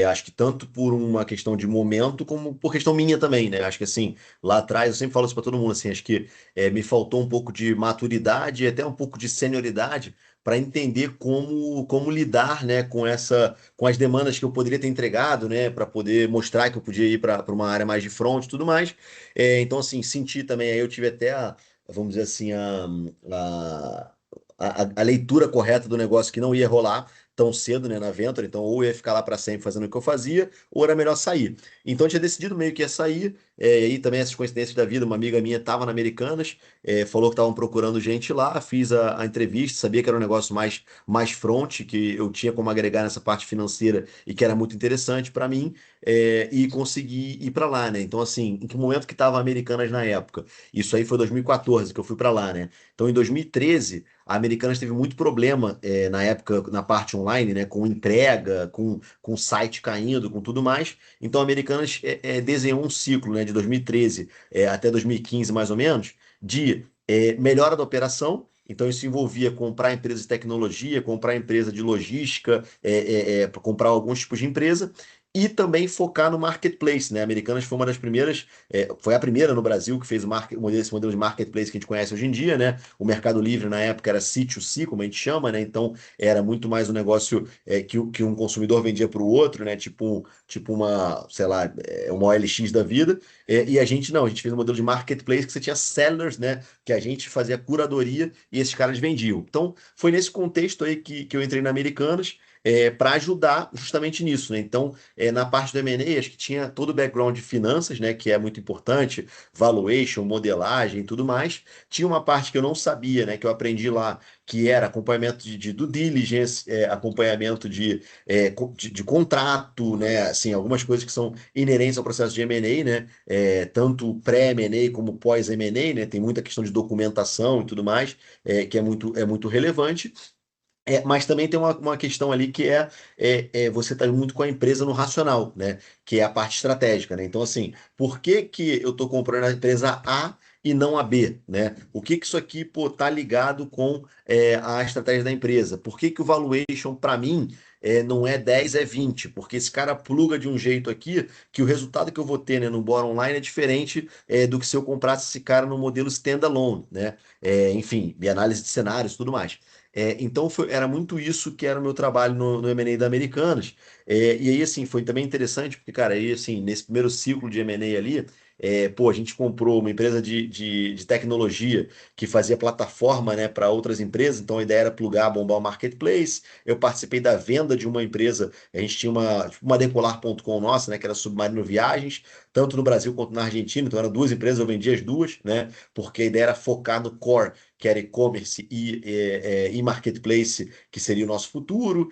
Acho que tanto por uma questão de momento, como por questão minha também, né? Acho que, assim, lá atrás, eu sempre falo isso para todo mundo, assim, acho que me faltou um pouco de maturidade e até um pouco de senioridade para entender como lidar, né, com as demandas que eu poderia ter entregado, né, para poder mostrar que eu podia ir para uma área mais de front e tudo mais. Então, assim, senti também, aí eu tive até vamos dizer assim, a leitura correta do negócio que não ia rolar, tão cedo, né, na Venture, então ou eu ia ficar lá para sempre fazendo o que eu fazia, ou era melhor sair. Então eu tinha decidido meio que ia sair, e aí também essas coincidências da vida, uma amiga minha estava na Americanas, falou que estavam procurando gente lá, fiz a entrevista, sabia que era um negócio mais front, que eu tinha como agregar nessa parte financeira e que era muito interessante para mim, e consegui ir para lá, né? Então, assim, em que momento que estava Americanas na época? Isso aí foi 2014 que eu fui para lá, né? Então, em 2013, a Americanas teve muito problema, na época, na parte online, né? Com entrega, com site caindo, com tudo mais. Então, a Americanas desenhou um ciclo, né? De 2013 até 2015, mais ou menos, de melhora da operação. Então, isso envolvia comprar empresas de tecnologia, comprar empresa de logística, comprar alguns tipos de empresa, e também focar no marketplace, né? A Americanas foi uma das primeiras, foi a primeira no Brasil que fez esse modelo de marketplace que a gente conhece hoje em dia, né? O Mercado Livre na época era C2C, como a gente chama, né? Então era muito mais um negócio que um consumidor vendia para o outro, né? Tipo uma, sei lá, uma OLX da vida. E a gente não, a gente fez um modelo de marketplace que você tinha sellers, né? Que a gente fazia curadoria e esses caras vendiam. Então foi nesse contexto aí que eu entrei na Americanas. Para ajudar justamente nisso, né? Então, na parte do M&A, acho que tinha todo o background de finanças, né, que é muito importante, valuation, modelagem e tudo mais. Tinha uma parte que eu não sabia, né, que eu aprendi lá, que era acompanhamento de due diligence, acompanhamento de contrato, né, assim, algumas coisas que são inerentes ao processo de M&A, né, tanto pré-M&A como pós-M&A, né, tem muita questão de documentação e tudo mais, que é muito relevante. Mas também tem uma questão ali que você está muito com a empresa no racional, né? Que é a parte estratégica, né? Então, assim, por que que eu estou comprando a empresa A e não a B, né? O que que isso aqui, pô, tá ligado com a estratégia da empresa? Por que que o valuation, para mim, não é 10, é 20? Porque esse cara pluga de um jeito aqui que o resultado que eu vou ter, né, no bora online é diferente do que se eu comprasse esse cara no modelo standalone, né? Enfim, de análise de cenários e tudo mais. Então era muito isso que era o meu trabalho no M&A da Americanas. E aí, assim, foi também interessante, porque, cara, aí, assim, nesse primeiro ciclo de M&A ali, pô, a gente comprou uma empresa de tecnologia que fazia plataforma, né, para outras empresas, então a ideia era plugar, bombar o marketplace. Eu participei da venda de uma empresa, a gente tinha uma Decolar.com nossa, né, que era Submarino Viagens, tanto no Brasil quanto na Argentina, então eram duas empresas, eu vendia as duas, né, porque a ideia era focar no core, que era e-commerce e marketplace, que seria o nosso futuro.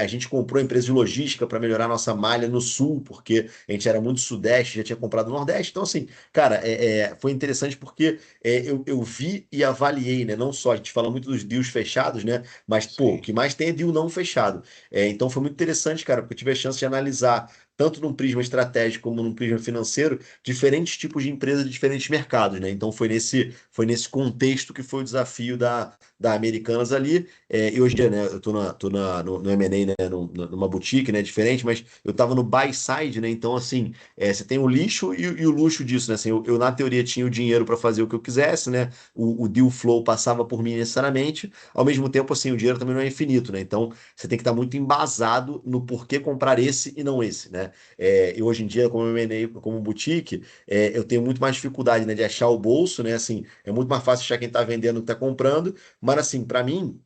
A gente comprou a empresa de logística para melhorar a nossa malha no sul, porque a gente era muito sudeste, já tinha comprado no nordeste. Então, assim, cara, foi interessante porque eu vi e avaliei, né? Não só, a gente fala muito dos deals fechados, né? Mas, pô, o Sim. que mais tem é deal não fechado. Então foi muito interessante, cara, porque eu tive a chance de analisar tanto num prisma estratégico como num prisma financeiro, diferentes tipos de empresas de diferentes mercados, né? Então foi nesse contexto que foi o desafio da Americanas ali. E hoje em dia, né, eu no M&A, né, numa boutique, né, diferente, mas eu estava no buy side, né? Então, assim, você tem o lixo e o luxo disso, né? Assim, eu, na teoria, tinha o dinheiro para fazer o que eu quisesse, né? O deal flow passava por mim necessariamente. Ao mesmo tempo, assim, o dinheiro também não é infinito, né? Então, você tem que estar muito embasado no porquê comprar esse e não esse, né? E hoje em dia, como M&A, como boutique, eu tenho muito mais dificuldade, né, de achar o bolso, né? Assim, é muito mais fácil achar quem está vendendo e está comprando, mas assim, para mim,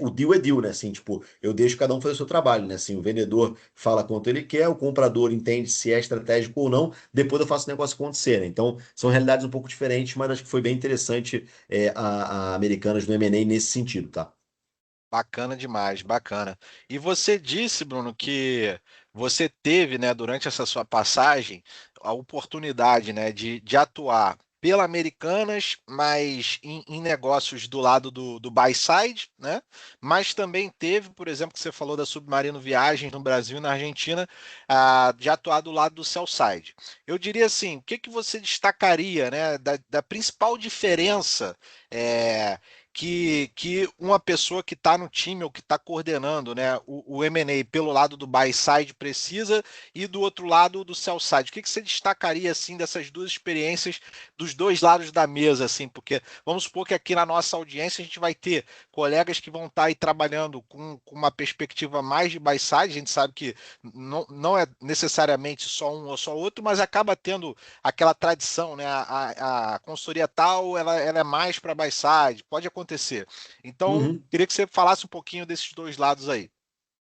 o deal é deal, né? Assim, tipo, eu deixo cada um fazer o seu trabalho, né? Assim, o vendedor fala quanto ele quer, o comprador entende se é estratégico ou não, depois eu faço o negócio acontecer, né? Então, são realidades um pouco diferentes, mas acho que foi bem interessante a Americanas no M&A nesse sentido, tá? Bacana demais, bacana. E você disse, Bruno, que você teve, né, durante essa sua passagem, a oportunidade, né, de atuar pela Americanas, mas em negócios do lado do buy side, né? Mas também teve, por exemplo, que você falou da Submarino Viagens no Brasil e na Argentina, de atuar do lado do sell side. Eu diria assim, o que que você destacaria, né, da principal diferença? Que uma pessoa que está no time ou que está coordenando, né, o M&A pelo lado do buy side precisa e do outro lado do sell side. O que que você destacaria assim dessas duas experiências dos dois lados da mesa, assim? Porque vamos supor que aqui na nossa audiência a gente vai ter colegas que vão estar aí trabalhando com uma perspectiva mais de buy side. A gente sabe que não é necessariamente só um ou só outro, mas acaba tendo aquela tradição, né? A consultoria tal, ela é mais para buy side, pode acontecer. Então, Uhum. queria que você falasse um pouquinho desses dois lados aí.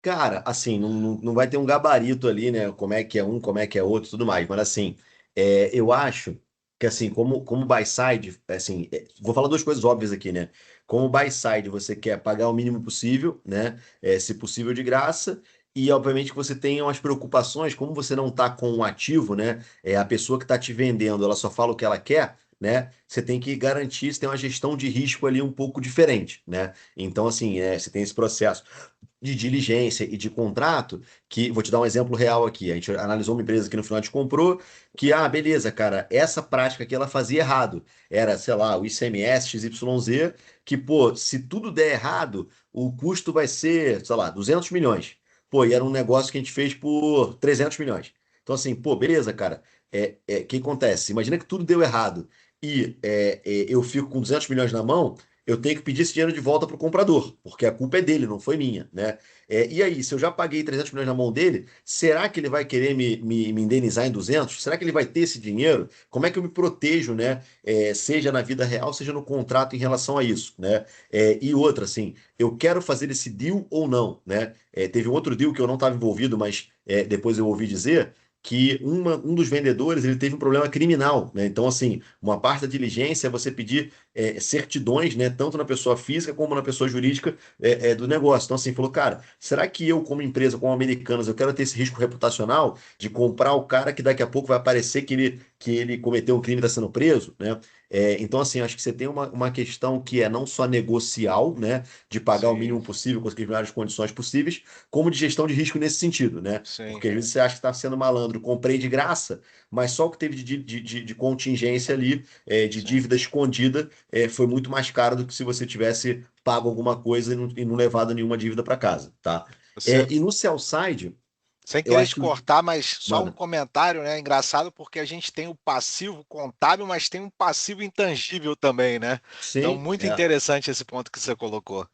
Cara, assim, não vai ter um gabarito ali, né? Como é que é um, como é que é outro, tudo mais. Mas assim, eu acho que assim, como buy side, assim, vou falar duas coisas óbvias aqui, né? Como buy side, você quer pagar o mínimo possível, né? Se possível de graça. E obviamente que você tem umas preocupações, como você não está com um ativo, né? A pessoa que está te vendendo, ela só fala o que ela quer, né? Você tem que garantir, você tem uma gestão de risco ali um pouco diferente, né? Então, assim, você tem esse processo de diligência e de contrato, que vou te dar um exemplo real aqui. A gente analisou uma empresa que no final a gente comprou, que, beleza, cara, essa prática aqui ela fazia errado. Era, sei lá, o ICMS XYZ, que, pô, se tudo der errado, o custo vai ser, sei lá, 200 milhões. Pô, e era um negócio que a gente fez por 300 milhões. Então, assim, pô, beleza, cara. O que acontece? Imagina que tudo deu errado e eu fico com 200 milhões na mão, eu tenho que pedir esse dinheiro de volta para o comprador, porque a culpa é dele, não foi minha, né? E aí, se eu já paguei 300 milhões na mão dele, será que ele vai querer me indenizar em 200? Será que ele vai ter esse dinheiro? Como é que eu me protejo, né? Seja na vida real, seja no contrato em relação a isso, né? E outra, assim, eu quero fazer esse deal ou não, né? Teve um outro deal que eu não estava envolvido, mas depois eu ouvi dizer que um dos vendedores ele teve um problema criminal, né? Então, assim, uma parte da diligência é você pedir certidões, né, tanto na pessoa física como na pessoa jurídica do negócio. Então, assim, falou, cara, será que eu, como empresa, como Americanas, eu quero ter esse risco reputacional de comprar o cara que daqui a pouco vai aparecer que ele cometeu um crime e está sendo preso, né? Então, assim, acho que você tem uma questão que é não só negocial, né, de pagar o Sim, mínimo possível, conseguir as melhores condições possíveis, como de gestão de risco nesse sentido, né? sim, Porque às vezes você acha que está sendo malandro, comprei de graça, mas só o que teve de contingência ali, de sim. dívida escondida, foi muito mais caro do que se você tivesse pago alguma coisa e não levado nenhuma dívida para casa, tá? Você, E no sell side, sem eu querer acho te que cortar, mas só um manda. comentário, né? Engraçado porque a gente tem o passivo contábil, mas tem um passivo intangível também, né? Então, Sim, muito interessante esse ponto que você colocou.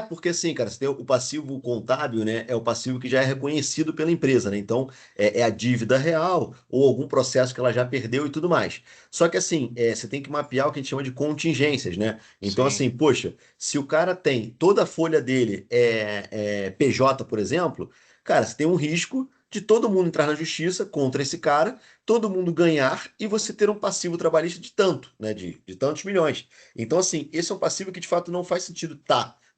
Porque assim, cara, você tem o passivo contábil, né? É o passivo que já é reconhecido pela empresa, né? Então, é a dívida real ou algum processo que ela já perdeu e tudo mais. Só que assim, você tem que mapear o que a gente chama de contingências, né? Então, Sim, assim, poxa, se o cara tem toda a folha dele PJ, por exemplo, cara, você tem um risco de todo mundo entrar na justiça contra esse cara, todo mundo ganhar e você ter um passivo trabalhista de tanto, né? De tantos milhões. Então, assim, esse é um passivo que de fato não faz sentido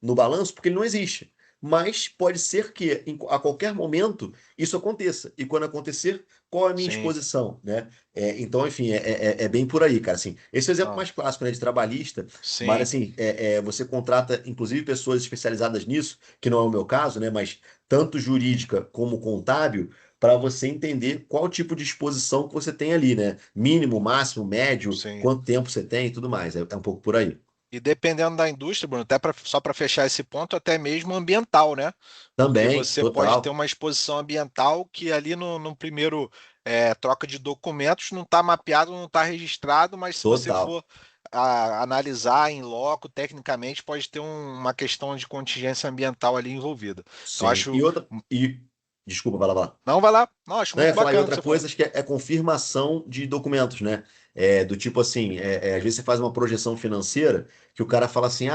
no balanço porque ele não existe. Mas pode ser que a qualquer momento isso aconteça. E quando acontecer, qual é a minha sim. exposição, né? Então, enfim, é bem por aí, cara. Assim, esse é o exemplo Não, mais clássico, né, de trabalhista. Mas sim. assim, você contrata, inclusive, pessoas especializadas nisso, que não é o meu caso, né? Mas tanto jurídica como contábil, para você entender qual tipo de exposição que você tem ali, né? Mínimo, máximo, médio, Sim. quanto tempo você tem e tudo mais. É um pouco por aí. E dependendo da indústria, Bruno, até só para fechar esse ponto, até mesmo ambiental, né? Porque Também, você pode ter total. uma exposição ambiental que ali no primeiro troca de documentos não está mapeado, não está registrado, mas se você Total. for analisar em loco, tecnicamente, pode ter uma questão de contingência ambiental ali envolvida. Então, Sim. acho. E outra. Desculpa, vai lá, vai lá. Não, vai lá. Não, acho Não, eu muito ia falar, e bacana o que outra você falou. coisa, acho que é confirmação de documentos, né? Do tipo assim, às vezes você faz uma projeção financeira que o cara fala assim: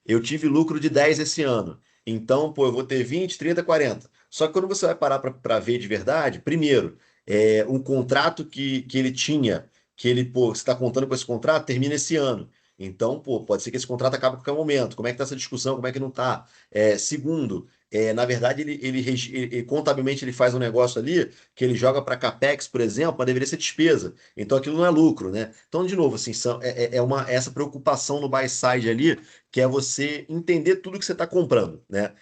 eu tive lucro de 10 esse ano. Então, pô, eu vou ter 20, 30, 40. Só que quando você vai parar para ver de verdade, primeiro, um contrato que ele tinha, que ele, pô, você está contando com esse contrato, termina esse ano. Então, pô, pode ser que esse contrato acabe a qualquer momento. Como é que tá essa discussão? Como é que não tá? Segundo, na verdade, contabilmente ele faz um negócio ali que ele joga para CAPEX, por exemplo, mas deveria ser despesa. Então aquilo não é lucro, né? Então, de novo, assim, essa preocupação no buy side ali, que é você entender tudo que você está comprando, né?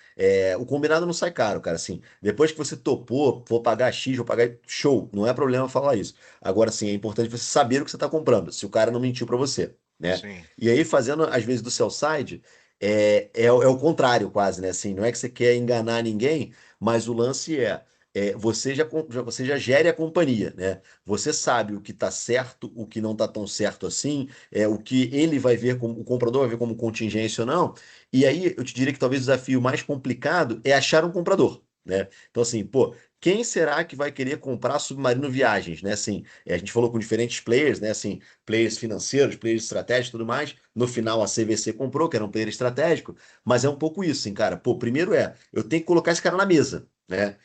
O combinado não sai caro, cara. Assim, depois que você topou, vou pagar X, vou pagar show, não é problema falar isso. Agora, sim, é importante você saber o que você está comprando, se o cara não mentiu para você, né? Sim. E aí, fazendo, às vezes, do sell side, o contrário, quase, né? Assim, não é que você quer enganar ninguém, mas o lance você já gere a companhia, né? Você sabe o que está certo, o que não está tão certo assim, o que ele vai ver como, o comprador vai ver como contingência ou não. E aí eu te diria que talvez o desafio mais complicado é achar um comprador. né? Então, assim, pô, quem será que vai querer comprar Submarino Viagens, né? Assim, a gente falou com diferentes players, né? Assim, players financeiros, players estratégicos e tudo mais. No final, a CVC comprou, que era um player estratégico, mas é um pouco isso, assim, cara. Pô, primeiro eu tenho que colocar esse cara na mesa, né?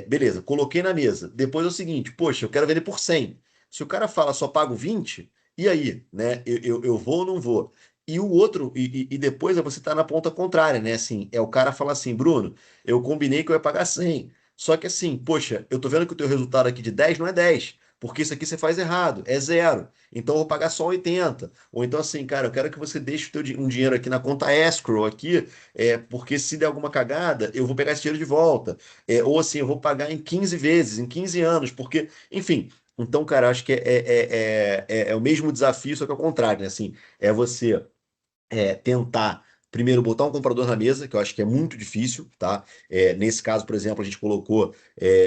Beleza, coloquei na mesa. Depois é o seguinte, poxa, eu quero vender por 100. Se o cara fala só pago 20, e aí, né? Eu vou ou não vou? E o outro, e depois você tá na ponta contrária, né? Assim, é o cara falar assim, Bruno, eu combinei que eu ia pagar 100. Só que assim, poxa, eu tô vendo que o teu resultado aqui de 10 não é 10, porque isso aqui você faz errado, é zero. Então eu vou pagar só 80. Ou então assim, cara, eu quero que você deixe um dinheiro aqui na conta escrow aqui, porque se der alguma cagada, eu vou pegar esse dinheiro de volta. Ou assim, eu vou pagar em 15 vezes, em 15 anos, porque, enfim. Então, cara, acho que é o mesmo desafio, só que ao contrário, né? Assim, é você tentar primeiro botar um comprador na mesa, que eu acho que é muito difícil, tá? Nesse caso, por exemplo, a gente colocou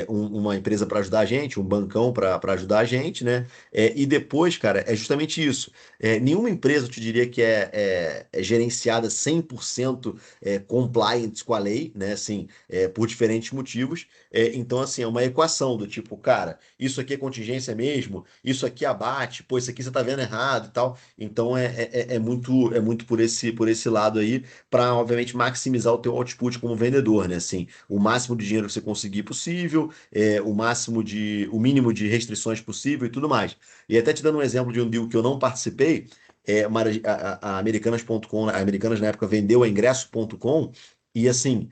uma empresa para ajudar a gente, um bancão para ajudar a gente, né? E depois, cara, é justamente isso. Nenhuma empresa, eu te diria que é gerenciada 100% compliant com a lei, né? Assim, por diferentes motivos. Então, assim, é uma equação do tipo, cara, isso aqui é contingência mesmo, isso aqui abate, pô, isso aqui você tá vendo errado e tal. Então é muito por esse lado aí, para obviamente maximizar o teu output como vendedor, né? Assim, o máximo de dinheiro que você conseguir possível, o mínimo de restrições possível e tudo mais. E até te dando um exemplo de um deal que eu não participei, a Americanas.com, a Americanas na época vendeu a ingresso.com e assim,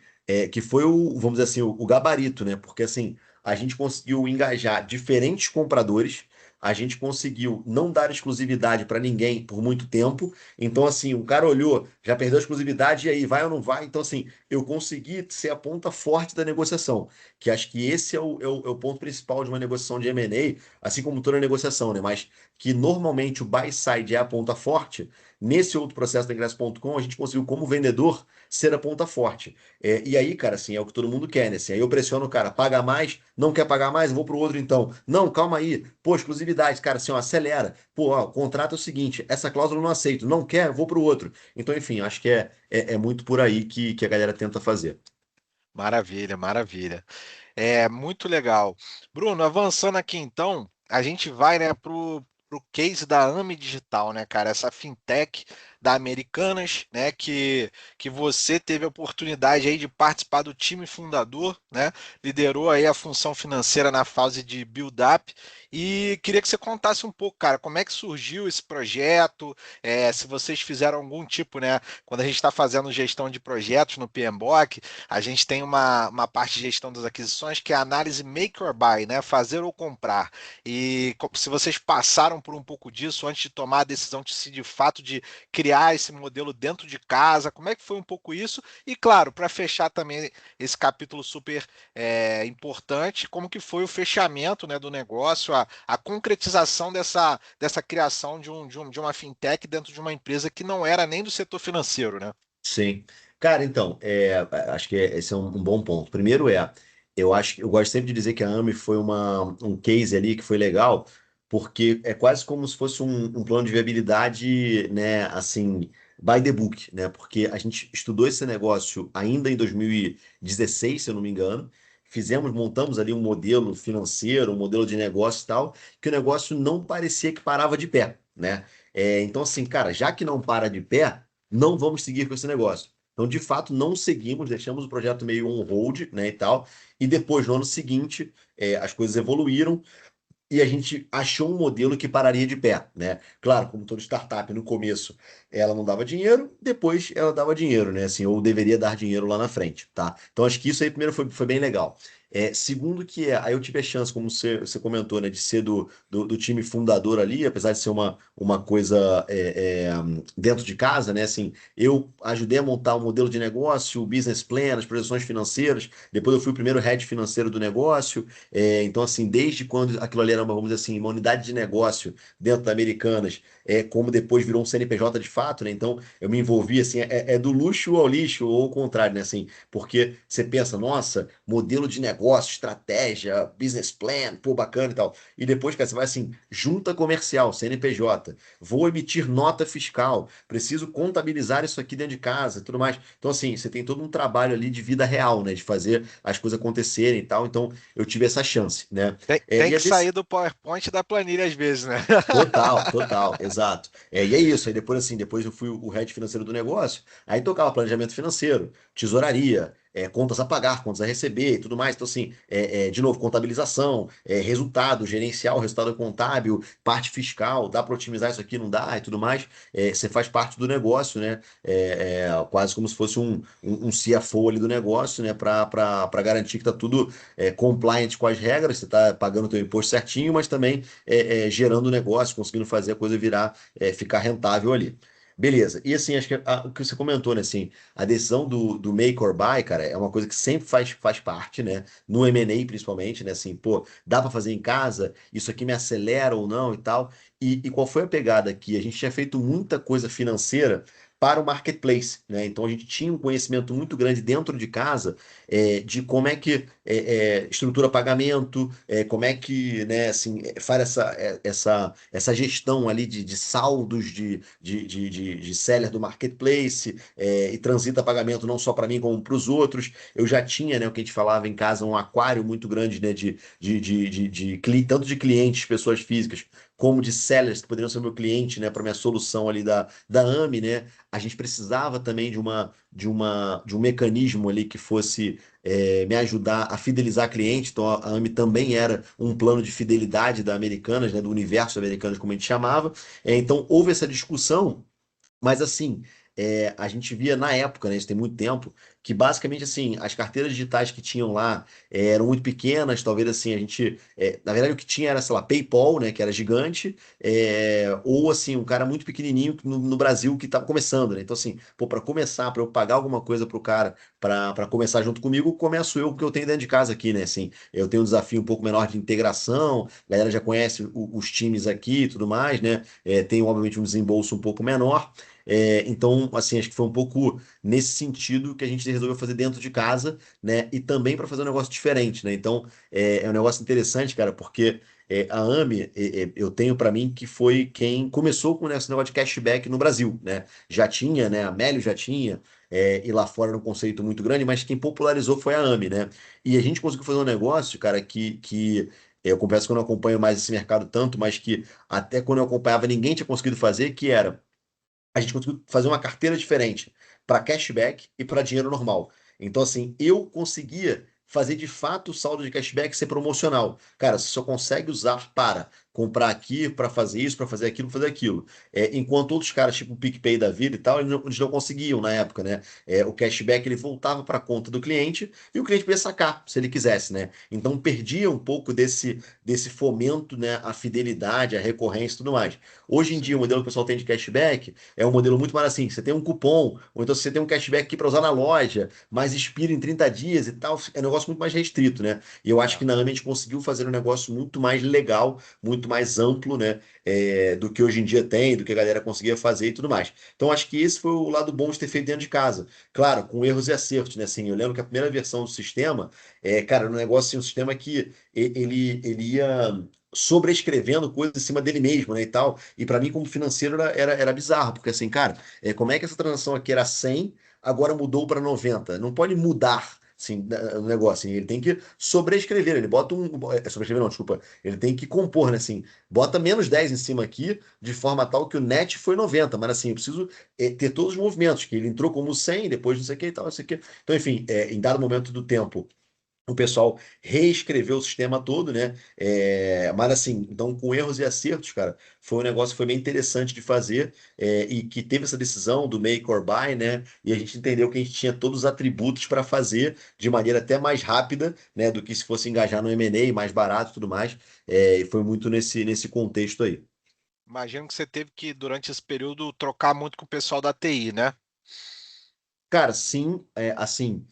que foi vamos dizer assim, o gabarito, né? Porque assim, a gente conseguiu engajar diferentes compradores, a gente conseguiu não dar exclusividade para ninguém por muito tempo. Então, assim, o cara olhou, já perdeu a exclusividade, e aí, vai ou não vai? Então, assim, eu consegui ser a ponta forte da negociação, que acho que esse é o ponto principal de uma negociação de M&A, assim como toda negociação, né? Mas que normalmente o buy side é a ponta forte. Nesse outro processo da Ingresso.com, a gente conseguiu, como vendedor, ser a ponta forte. E aí, cara, assim, é o que todo mundo quer, né? Assim, aí eu pressiono o cara, paga mais, não quer pagar mais, eu vou pro outro então. Não, calma aí. Pô, exclusividade, cara, assim, ó, acelera. Pô, ó, o contrato é o seguinte, essa cláusula eu não aceito. Não quer, eu vou pro outro. Então, enfim, acho que é muito por aí que a galera tenta fazer. Maravilha, maravilha. É muito legal. Bruno, avançando aqui então, a gente vai, né, pro case da AMI Digital, né, cara? Essa fintech da Americanas, né, que você teve a oportunidade aí de participar do time fundador, né? Liderou aí a função financeira na fase de build-up e queria que você contasse um pouco, cara, como é que surgiu esse projeto, se vocês fizeram algum tipo, né, quando a gente está fazendo gestão de projetos no PMBOK, a gente tem uma parte de gestão das aquisições que é a análise make or buy, né? Fazer ou comprar. E se vocês passaram por um pouco disso antes de tomar a decisão de fato de criar esse modelo dentro de casa, como é que foi um pouco isso? E claro, para fechar também esse capítulo super importante, como que foi o fechamento, né, do negócio, a concretização dessa criação de uma fintech dentro de uma empresa que não era nem do setor financeiro, né? Sim. Cara, então, acho que esse é um bom ponto. Primeiro eu acho que eu gosto sempre de dizer que a AMI foi um case ali que foi legal, porque é quase como se fosse um plano de viabilidade, né, assim, by the book, né? Porque a gente estudou esse negócio ainda em 2016, se eu não me engano. Montamos ali um modelo financeiro, um modelo de negócio e tal, que o negócio não parecia que parava de pé, né? Então, assim, cara, já que não para de pé, não vamos seguir com esse negócio. Então, de fato, não seguimos, deixamos o projeto meio on hold, né, e tal. E depois, no ano seguinte, as coisas evoluíram e a gente achou um modelo que pararia de pé, né? Claro, como toda startup, no começo ela não dava dinheiro, depois ela dava dinheiro, né? Assim, ou deveria dar dinheiro lá na frente, tá? Então acho que isso aí primeiro foi bem legal. Segundo aí eu tive a chance, como você comentou, né, de ser do time fundador ali, apesar de ser uma coisa dentro de casa, né? Assim, eu ajudei a montar o modelo de negócio, o business plan, as projeções financeiras. Depois eu fui o primeiro head financeiro do negócio. Então, assim, desde quando aquilo ali era, vamos dizer assim, uma unidade de negócio dentro da Americanas, como depois virou um CNPJ de fato, né? Então eu me envolvi assim, é do luxo ao lixo, ou ao contrário, né? Assim, porque você pensa, nossa, modelo de negócio, estratégia, business plan, pô, bacana e tal. E depois, cara, você vai assim, junta comercial, CNPJ, vou emitir nota fiscal, preciso contabilizar isso aqui dentro de casa, e tudo mais. Então, assim, você tem todo um trabalho ali de vida real, né? De fazer as coisas acontecerem e tal. Então, eu tive essa chance, né? Tem E é que desse. sair do PowerPoint e da planilha às vezes, né? Total, total, exato. E é isso. Aí depois, assim, depois eu fui o head financeiro do negócio, aí tocava planejamento financeiro, tesouraria, contas a pagar, contas a receber e tudo mais. Então, assim, de novo, contabilização, resultado, gerencial, resultado contábil, parte fiscal, dá para otimizar isso aqui, não dá e tudo mais. Você faz parte do negócio, né? Quase como se fosse um CFO ali do negócio, né? Para garantir que tá tudo compliant com as regras, você tá pagando o teu imposto certinho, mas também gerando negócio, conseguindo fazer a coisa virar, ficar rentável ali. Beleza. E assim, acho que o que você comentou, né? Assim, a decisão do make or buy, cara, é uma coisa que sempre faz parte, né? No M&A principalmente, né? Assim, pô, dá para fazer em casa? Isso aqui me acelera ou não e tal? E qual foi a pegada aqui? A gente tinha feito muita coisa financeira para o marketplace, né? Então a gente tinha um conhecimento muito grande dentro de casa de como é que estrutura pagamento, como é que, né, assim, faz essa gestão ali de saldos de seller do marketplace, e transita pagamento não só para mim, como para os outros. Eu já tinha, né, o que a gente falava em casa, um aquário muito grande, né, tanto de clientes, pessoas físicas, como de sellers que poderiam ser meu cliente, né, para minha solução ali da AMI, né? A gente precisava também de um mecanismo ali que fosse me ajudar a fidelizar cliente. Então a AMI também era um plano de fidelidade da Americanas, né, do universo Americanas, como a gente chamava. Então houve essa discussão, mas assim, a gente via na época, né, isso tem muito tempo, que basicamente assim, as carteiras digitais que tinham lá eram muito pequenas, talvez assim, a gente, na verdade o que tinha era, sei lá, PayPal, né, que era gigante, ou assim, um cara muito pequenininho no Brasil que estava começando, né? Então assim, pô, para começar, para eu pagar alguma coisa pro cara para começar junto comigo, começo eu, porque eu tenho dentro de casa aqui, né, assim, eu tenho um desafio um pouco menor de integração, a galera já conhece os times aqui e tudo mais, né? Tem obviamente um desembolso um pouco menor. Então, assim, acho que foi um pouco nesse sentido que a gente resolveu fazer dentro de casa, né? E também para fazer um negócio diferente, né? Então, é um negócio interessante, cara, porque a AMI, eu tenho para mim que foi quem começou com esse negócio de cashback no Brasil, né? Já tinha, né? A Melio já tinha, e lá fora era um conceito muito grande, mas quem popularizou foi a AMI, né? E a gente conseguiu fazer um negócio, cara, que eu confesso que eu não acompanho mais esse mercado tanto, mas que até quando eu acompanhava ninguém tinha conseguido fazer, que era a gente conseguiu fazer uma carteira diferente para cashback e para dinheiro normal. Então, assim, eu conseguia fazer de fato o saldo de cashback ser promocional. Cara, você só consegue usar para comprar aqui, para fazer isso, para fazer aquilo, para fazer aquilo. Enquanto outros caras, tipo o PicPay da vida e tal, eles não conseguiam na época, né? O cashback ele voltava para a conta do cliente e o cliente podia sacar, se ele quisesse, né? Então perdia um pouco desse fomento, né? A fidelidade, a recorrência e tudo mais. Hoje em dia, o Sim. modelo que o pessoal tem de cashback é um modelo muito mais assim, você tem um cupom, ou então você tem um cashback aqui para usar na loja, mas expira em 30 dias e tal, é um negócio muito mais restrito, né? E eu acho É. que na AMA a gente conseguiu fazer um negócio muito mais legal, muito mais amplo, né? Do que hoje em dia tem, do que a galera conseguia fazer e tudo mais. Então acho que esse foi o lado bom de ter feito dentro de casa. Claro, com erros e acertos, né? Assim, eu lembro que a primeira versão do sistema, cara, era um negócio assim, um sistema que ele ia sobrescrevendo coisas em cima dele mesmo, né, e tal. E para mim, como financeiro, era bizarro, porque assim, cara, como é que essa transação aqui era 100, agora mudou para 90? Não pode mudar. Assim, o negócio, assim, ele tem que sobrescrever, ele bota sobrescrever não, desculpa, ele tem que compor, né, assim, bota menos 10 em cima aqui, de forma tal que o net foi 90, mas assim, eu preciso ter todos os movimentos, que ele entrou como 100, depois não sei o que e tal, não sei o que. Então, enfim, em dado momento do tempo, o pessoal reescreveu o sistema todo, né? Mas assim, então com erros e acertos, cara, foi um negócio que foi bem interessante de fazer, e que teve essa decisão do make or buy, né? E a gente entendeu que a gente tinha todos os atributos para fazer de maneira até mais rápida, né? Do que se fosse engajar no M&A, mais barato e tudo mais. E foi muito nesse contexto aí. Imagino que você teve que, durante esse período, trocar muito com o pessoal da TI, né? Cara, sim, assim,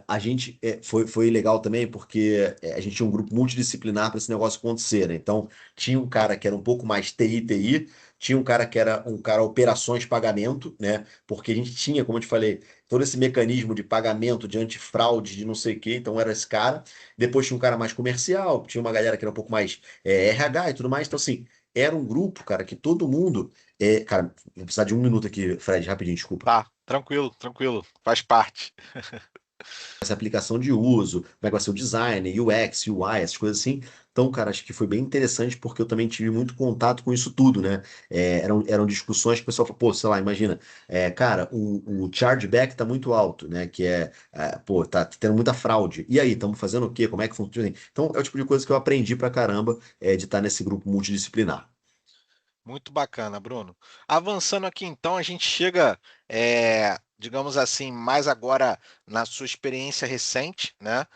a gente foi legal também porque a gente tinha um grupo multidisciplinar para esse negócio acontecer, né? Então, tinha um cara que era um pouco mais TI, tinha um cara que era um cara operações pagamento, né? Porque a gente tinha, como eu te falei, todo esse mecanismo de pagamento, de antifraude, de não sei o quê, então era esse cara. Depois tinha um cara mais comercial, tinha uma galera que era um pouco mais RH e tudo mais. Então, assim, era um grupo, cara, que todo mundo. Cara, vou precisar de um minuto aqui, Fred, rapidinho, desculpa. Tá, tranquilo, tranquilo, faz parte. Essa aplicação de uso, como é que vai ser o design, UX, UI, essas coisas assim. Então, cara, acho que foi bem interessante porque eu também tive muito contato com isso tudo, né? Eram discussões que o pessoal falou, pô, sei lá, imagina, cara, o chargeback tá muito alto, né? Pô, tá tendo muita fraude. E aí, estamos fazendo o quê? Como é que funciona? Então, é o tipo de coisa que eu aprendi pra caramba de estar nesse grupo multidisciplinar. Muito bacana, Bruno. Avançando aqui, então, a gente chega, digamos assim, mais agora na sua experiência recente, né?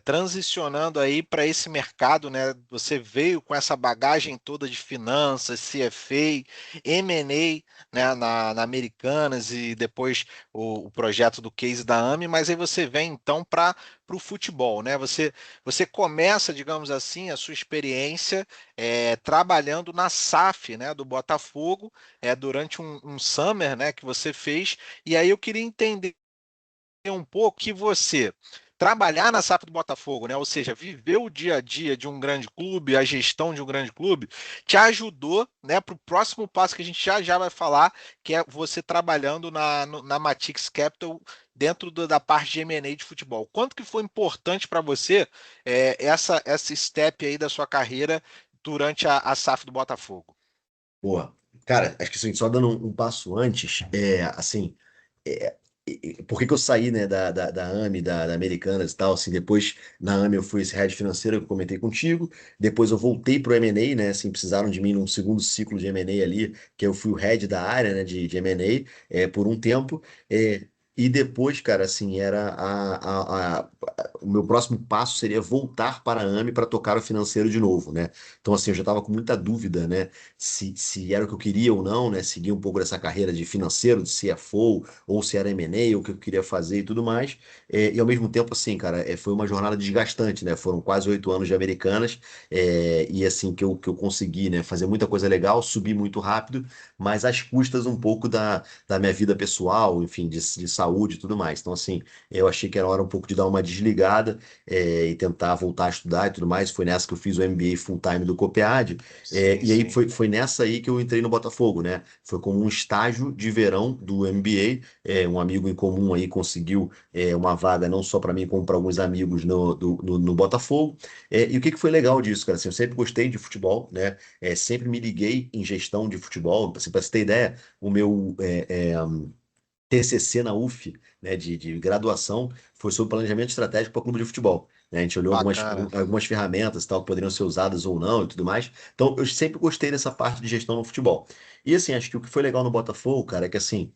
Transicionando aí para esse mercado, né? Você veio com essa bagagem toda de finanças, CFA, M&A, né? Na Americanas e depois o projeto do case da AMI, mas aí você vem então para o futebol, né? Você começa, digamos assim, a sua experiência trabalhando na SAF, né, do Botafogo, durante um summer, né, que você fez. E aí eu queria entender um pouco que você trabalhar na SAF do Botafogo, né, ou seja, viver o dia a dia de um grande clube, a gestão de um grande clube, te ajudou, né, para o próximo passo que a gente já já vai falar, que é você trabalhando na Matix Capital dentro da parte de M&A de futebol. Quanto que foi importante para você essa step aí da sua carreira durante a SAF do Botafogo? Boa. Cara, acho que assim, só dando um passo antes, assim, é, por que que eu saí, né, da AMI, da Americanas e tal, assim, depois na AMI eu fui esse head financeiro que eu comentei contigo, depois eu voltei pro M&A, né, assim, precisaram de mim num segundo ciclo de M&A ali, que eu fui o head da área, né, de M&A, por um tempo, e depois, cara, assim, o meu próximo passo seria voltar para a AMI para tocar o financeiro de novo, né, então, assim, eu já estava com muita dúvida, né, se era o que eu queria ou não, né? Seguir um pouco dessa carreira de financeiro, de CFO, ou se era M&A, o que eu queria fazer e tudo mais. E ao mesmo tempo, assim, cara, foi uma jornada desgastante, né? Foram quase 8 anos de Americanas, e assim, que eu consegui, né? Fazer muita coisa legal, subir muito rápido, mas às custas um pouco da minha vida pessoal, enfim, de saúde e tudo mais. Então, assim, eu achei que era hora um pouco de dar uma desligada, e tentar voltar a estudar e tudo mais. Foi nessa que eu fiz o MBA full-time do Copiad, Sim, e aí sim. foi nessa aí que eu entrei no Botafogo, né? Foi como um estágio de verão do MBA. Um amigo em comum aí conseguiu uma vaga não só para mim, como para alguns amigos no Botafogo. E o que foi legal disso, cara? Assim, eu sempre gostei de futebol, né? Sempre me liguei em gestão de futebol. Assim, para você ter ideia, o meu TCC na UF, né, de graduação, foi sobre planejamento estratégico para clube de futebol. Né? A gente olhou Bacana. algumas ferramentas e tal, que poderiam ser usadas ou não e tudo mais. Então, eu sempre gostei dessa parte de gestão no futebol. E assim, acho que o que foi legal no Botafogo, cara, é que assim,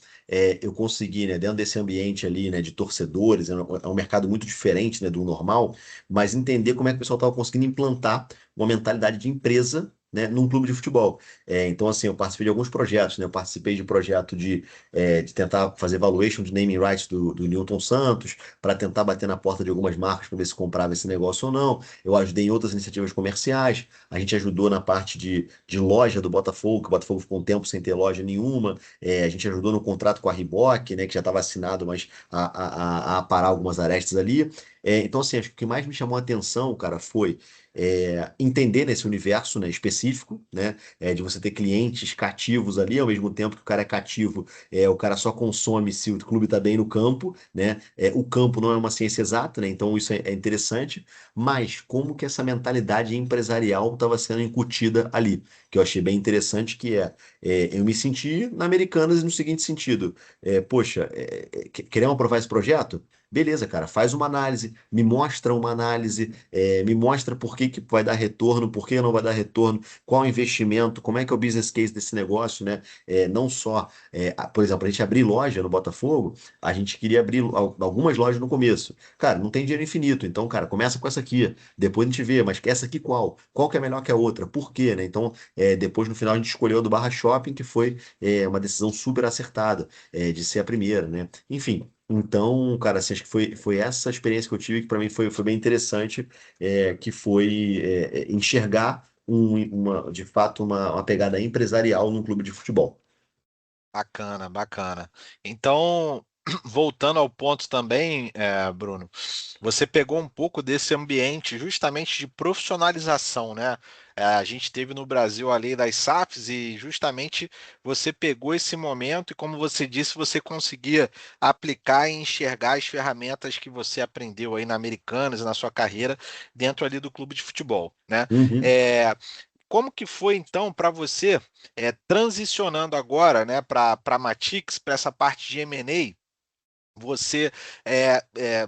eu consegui, né, dentro desse ambiente ali, né, de torcedores, é um mercado muito diferente, né, do normal, mas entender como é que o pessoal estava conseguindo implantar uma mentalidade de empresa, né, num clube de futebol. Então, assim, eu participei de alguns projetos, né? Eu participei de projeto de tentar fazer valuation de naming rights do Newton Santos, para tentar bater na porta de algumas marcas para ver se comprava esse negócio ou não. Eu ajudei em outras iniciativas comerciais, a gente ajudou na parte de loja do Botafogo, que o Botafogo ficou um tempo sem ter loja nenhuma. A gente ajudou no contrato com a Reebok, né, que já estava assinado, mas a parar algumas arestas ali. Então, assim, acho que o que mais me chamou a atenção, cara, foi entender nesse universo, né, específico, né, de você ter clientes cativos ali, ao mesmo tempo que o cara é cativo, o cara só consome se o clube está bem no campo, né? O campo não é uma ciência exata, né? Então isso é interessante, mas como que essa mentalidade empresarial estava sendo incutida ali, que eu achei bem interessante, eu me senti na Americanas no seguinte sentido, poxa, queremos aprovar esse projeto? Beleza, cara, faz uma análise, me mostra uma análise, me mostra por que que vai dar retorno, por que não vai dar retorno, qual o investimento, como é que é o business case desse negócio, né? Não só por exemplo, a gente abrir loja no Botafogo, a gente queria abrir algumas lojas no começo. Cara, não tem dinheiro infinito, então, cara, começa com essa aqui, depois a gente vê, mas essa aqui qual? Qual que é melhor que a outra? Por quê, né? Então, depois no final a gente escolheu a do Barra Shopping, que foi uma decisão super acertada, de ser a primeira, né? Enfim. Então, cara, assim, acho que foi essa experiência que eu tive que para mim foi bem interessante, que foi enxergar de fato uma pegada empresarial num clube de futebol. Bacana, bacana. Então, voltando ao ponto também, Bruno, você pegou um pouco desse ambiente justamente de profissionalização, né? A gente teve no Brasil a lei das SAFs e justamente você pegou esse momento e, como você disse, você conseguia aplicar e enxergar as ferramentas que você aprendeu aí na Americanas e na sua carreira dentro ali do clube de futebol, né? Uhum. É, como que foi então para você, transicionando agora, né, para Matix, para essa parte de M&A? Você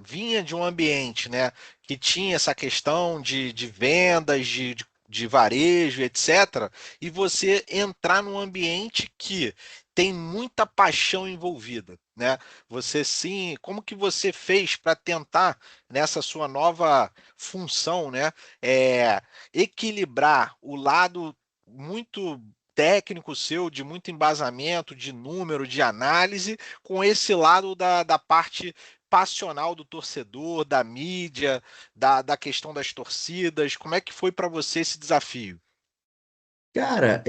vinha de um ambiente, né, que tinha essa questão de vendas, de varejo, etc., e você entrar num ambiente que tem muita paixão envolvida, né? Você sim, como que você fez para tentar nessa sua nova função, né, é, equilibrar o lado muito técnico seu, de muito embasamento, de número, de análise, com esse lado da parte passional do torcedor, da mídia, da questão das torcidas. Como é que foi para você esse desafio? Cara,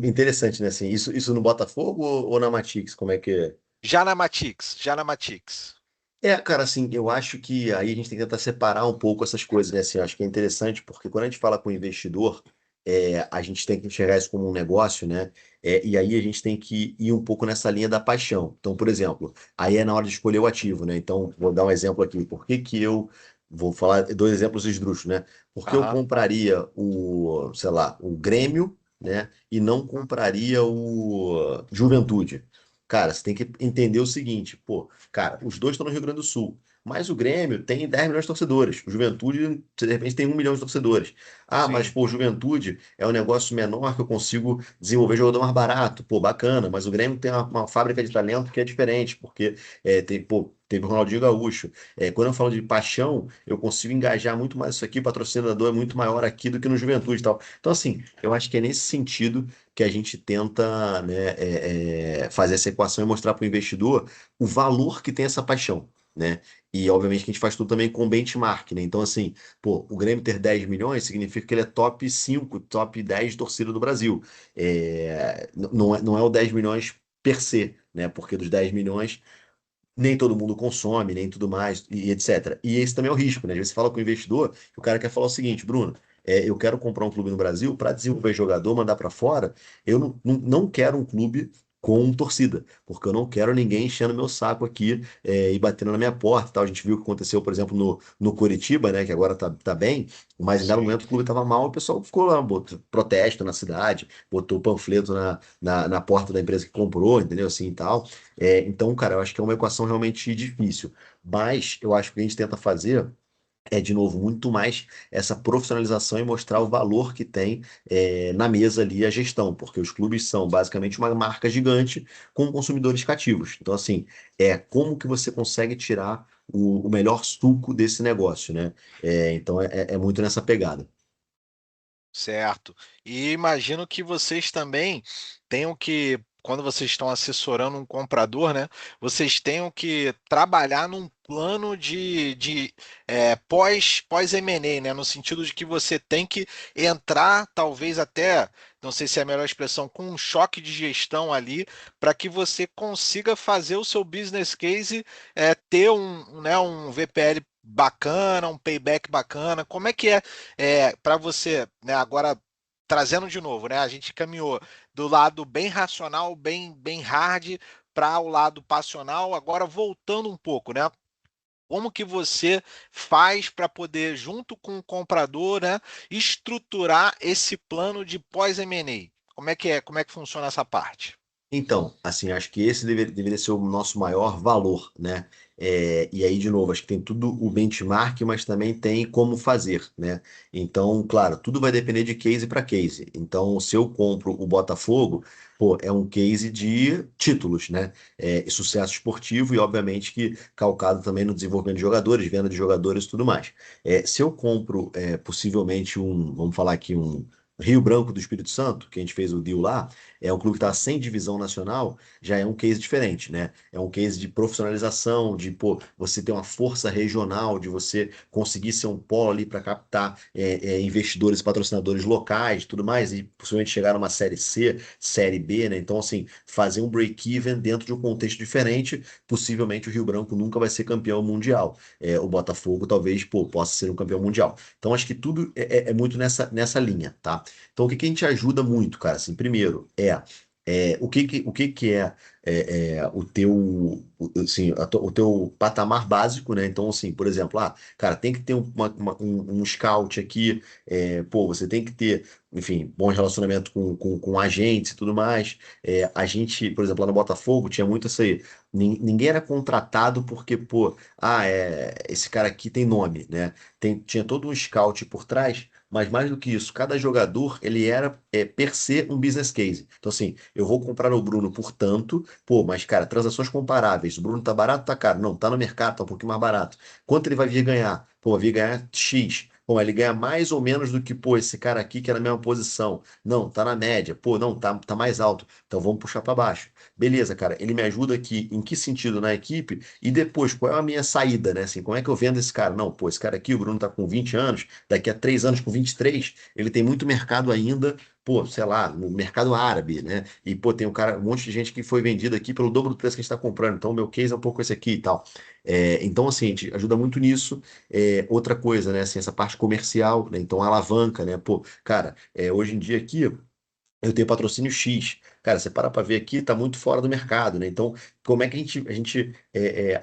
interessante, né? Assim, isso no Botafogo ou na Matix? Como é que é? Já na Matix, já na Matix. Cara, assim, eu acho que aí a gente tem que tentar separar um pouco essas coisas, né? Assim, eu acho que é interessante porque quando a gente fala com o investidor, a gente tem que enxergar isso como um negócio, né? E aí a gente tem que ir um pouco nessa linha da paixão. Então, por exemplo, aí é na hora de escolher o ativo, né? Então, vou dar um exemplo aqui. Por que que eu vou falar dois exemplos esdrúxulos, né? Por que eu Aham. compraria sei lá, o Grêmio, né? E não compraria o Juventude? Cara, você tem que entender o seguinte, pô. Cara, os dois estão no Rio Grande do Sul. Mas o Grêmio tem 10 milhões de torcedores. O Juventude, de repente, tem 1 milhão de torcedores. Ah, mas, Sim, pô, o Juventude é um negócio menor que eu consigo desenvolver jogador mais barato. Pô, bacana. Mas o Grêmio tem uma fábrica de talento que é diferente, porque teve o Ronaldinho Gaúcho. Quando eu falo de paixão, eu consigo engajar muito mais isso aqui. O patrocinador é muito maior aqui do que no Juventude e tal. Então, assim, eu acho que é nesse sentido que a gente tenta, né, fazer essa equação e mostrar para o investidor o valor que tem essa paixão, né? E obviamente que a gente faz tudo também com benchmark, né? Então, assim, pô, o Grêmio ter 10 milhões significa que ele é top 5, top 10 de torcida do Brasil. Não é o 10 milhões per se, né? Porque dos 10 milhões nem todo mundo consome, nem tudo mais, e etc. E esse também é o risco, né? Às vezes você fala com o investidor, o cara quer falar o seguinte, Bruno, eu quero comprar um clube no Brasil para desenvolver jogador, mandar para fora. Eu não quero um clube com torcida, porque eu não quero ninguém enchendo meu saco aqui e batendo na minha porta, e tal. A gente viu o que aconteceu, por exemplo, no Coritiba, né? Que agora tá bem, mas em dado sim. momento o clube estava mal, o pessoal ficou lá, botou protesto na cidade, botou panfleto na porta da empresa que comprou, entendeu? Assim e tal. Então, cara, eu acho que é uma equação realmente difícil. Mas eu acho que o que a gente tenta fazer de novo, muito mais essa profissionalização e mostrar o valor que tem na mesa ali a gestão, porque os clubes são basicamente uma marca gigante com consumidores cativos. Então, assim, como que você consegue tirar o melhor suco desse negócio, né? Então, é muito nessa pegada. Certo. E imagino que vocês também tenham que, quando vocês estão assessorando um comprador, né, vocês tenham que trabalhar num plano de pós M&A, né, no sentido de que você tem que entrar, talvez até, não sei se é a melhor expressão, com um choque de gestão ali, para que você consiga fazer o seu business case, ter um VPL bacana, um payback bacana. Como é que para você, né, agora trazendo de novo, né, a gente caminhou do lado bem racional, bem hard, para o lado passional, agora voltando um pouco, né? Como que você faz para poder, junto com o comprador, né, estruturar esse plano de pós-M&A? Como é que é? Como é que funciona essa parte? Então, assim, acho que esse deveria ser o nosso maior valor, né? E aí, de novo, acho que tem tudo o benchmark, mas também tem como fazer, né? Então, claro, tudo vai depender de case para case. Então, se eu compro o Botafogo, pô, é um case de títulos, né? E sucesso esportivo e, obviamente, que calcado também no desenvolvimento de jogadores, venda de jogadores e tudo mais. Se eu compro, possivelmente, vamos falar aqui, Rio Branco do Espírito Santo, que a gente fez o deal lá, é um clube que está sem divisão nacional, já é um case diferente, né? É um case de profissionalização, de pô, você ter uma força regional, de você conseguir ser um polo ali para captar investidores e patrocinadores locais e tudo mais, e possivelmente chegar numa série C, série B, né? Então, assim, fazer um break-even dentro de um contexto diferente, possivelmente o Rio Branco nunca vai ser campeão mundial. O Botafogo talvez, pô, possa ser um campeão mundial. Então, acho que tudo é muito nessa linha, tá? Então, o que que a gente ajuda muito, cara? Assim, primeiro, o teu, assim, o teu patamar básico, né? Então, assim, por exemplo, cara, tem que ter um scout aqui, pô, você tem que ter, enfim, bom relacionamento com agentes e tudo mais. A gente, por exemplo, lá no Botafogo, tinha muito isso aí. Ninguém era contratado porque, pô, esse cara aqui tem nome, né? Tinha todo um scout por trás. Mas mais do que isso, cada jogador ele era per se um business case. Então, assim, eu vou comprar o Bruno por tanto, pô, mas cara, transações comparáveis. O Bruno tá barato, tá caro? Não, tá no mercado, tá um pouquinho mais barato. Quanto ele vai vir ganhar? Pô, vai vir ganhar X. Pô, ele ganha mais ou menos do que, pô, esse cara aqui que é na mesma posição. Não, tá na média. Pô, não, tá mais alto. Então vamos puxar para baixo. Beleza, cara, ele me ajuda aqui em que sentido na equipe? E depois, qual é a minha saída, né? Assim, como é que eu vendo esse cara? Não, pô, esse cara aqui, o Bruno tá com 20 anos, daqui a 3 anos com 23 ele tem muito mercado ainda, pô, sei lá, no mercado árabe, né? E, pô, tem um monte de gente que foi vendido aqui pelo dobro do preço que a gente está comprando. Então, o meu case é um pouco esse aqui e tal. Então, assim, a gente ajuda muito nisso. Outra coisa, né? Assim, essa parte comercial, né? Então, a alavanca, né? Pô, cara, hoje em dia aqui eu tenho patrocínio X. Cara, você para para ver aqui, está muito fora do mercado, né? Então, como é que a gente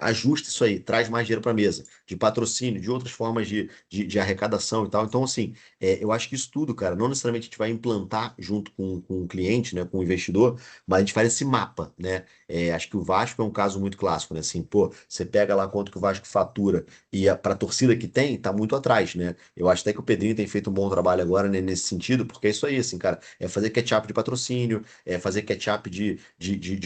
ajusta isso aí, traz mais dinheiro para a mesa, de patrocínio, de outras formas de arrecadação e tal. Então, assim, eu acho que isso tudo, cara, não necessariamente a gente vai implantar junto com o cliente, né, com o investidor, mas a gente faz esse mapa, né? Acho que o Vasco é um caso muito clássico, né? Assim, pô, você pega lá quanto que o Vasco fatura e para a torcida que tem, tá muito atrás, né? Eu acho até que o Pedrinho tem feito um bom trabalho agora, né, nesse sentido, porque é isso aí, assim, cara, é fazer catch-up de patrocínio, fazer catch-up de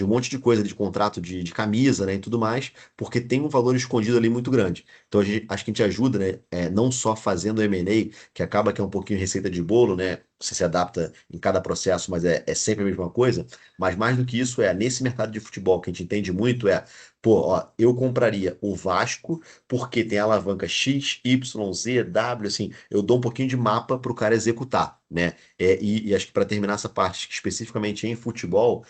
um monte de coisa, de contrato de camisa, né, e tudo mais, porque tem um valor escondido ali muito grande. Então, acho que a gente ajuda, né, não só fazendo M&A, que acaba que é um pouquinho receita de bolo, né, você se adapta em cada processo, mas é sempre a mesma coisa, mas mais do que isso nesse mercado de futebol, que a gente entende muito pô, ó, eu compraria o Vasco porque tem a alavanca X, Y, Z, W, assim, eu dou um pouquinho de mapa para o cara executar, né? E acho que para terminar essa parte, especificamente em futebol,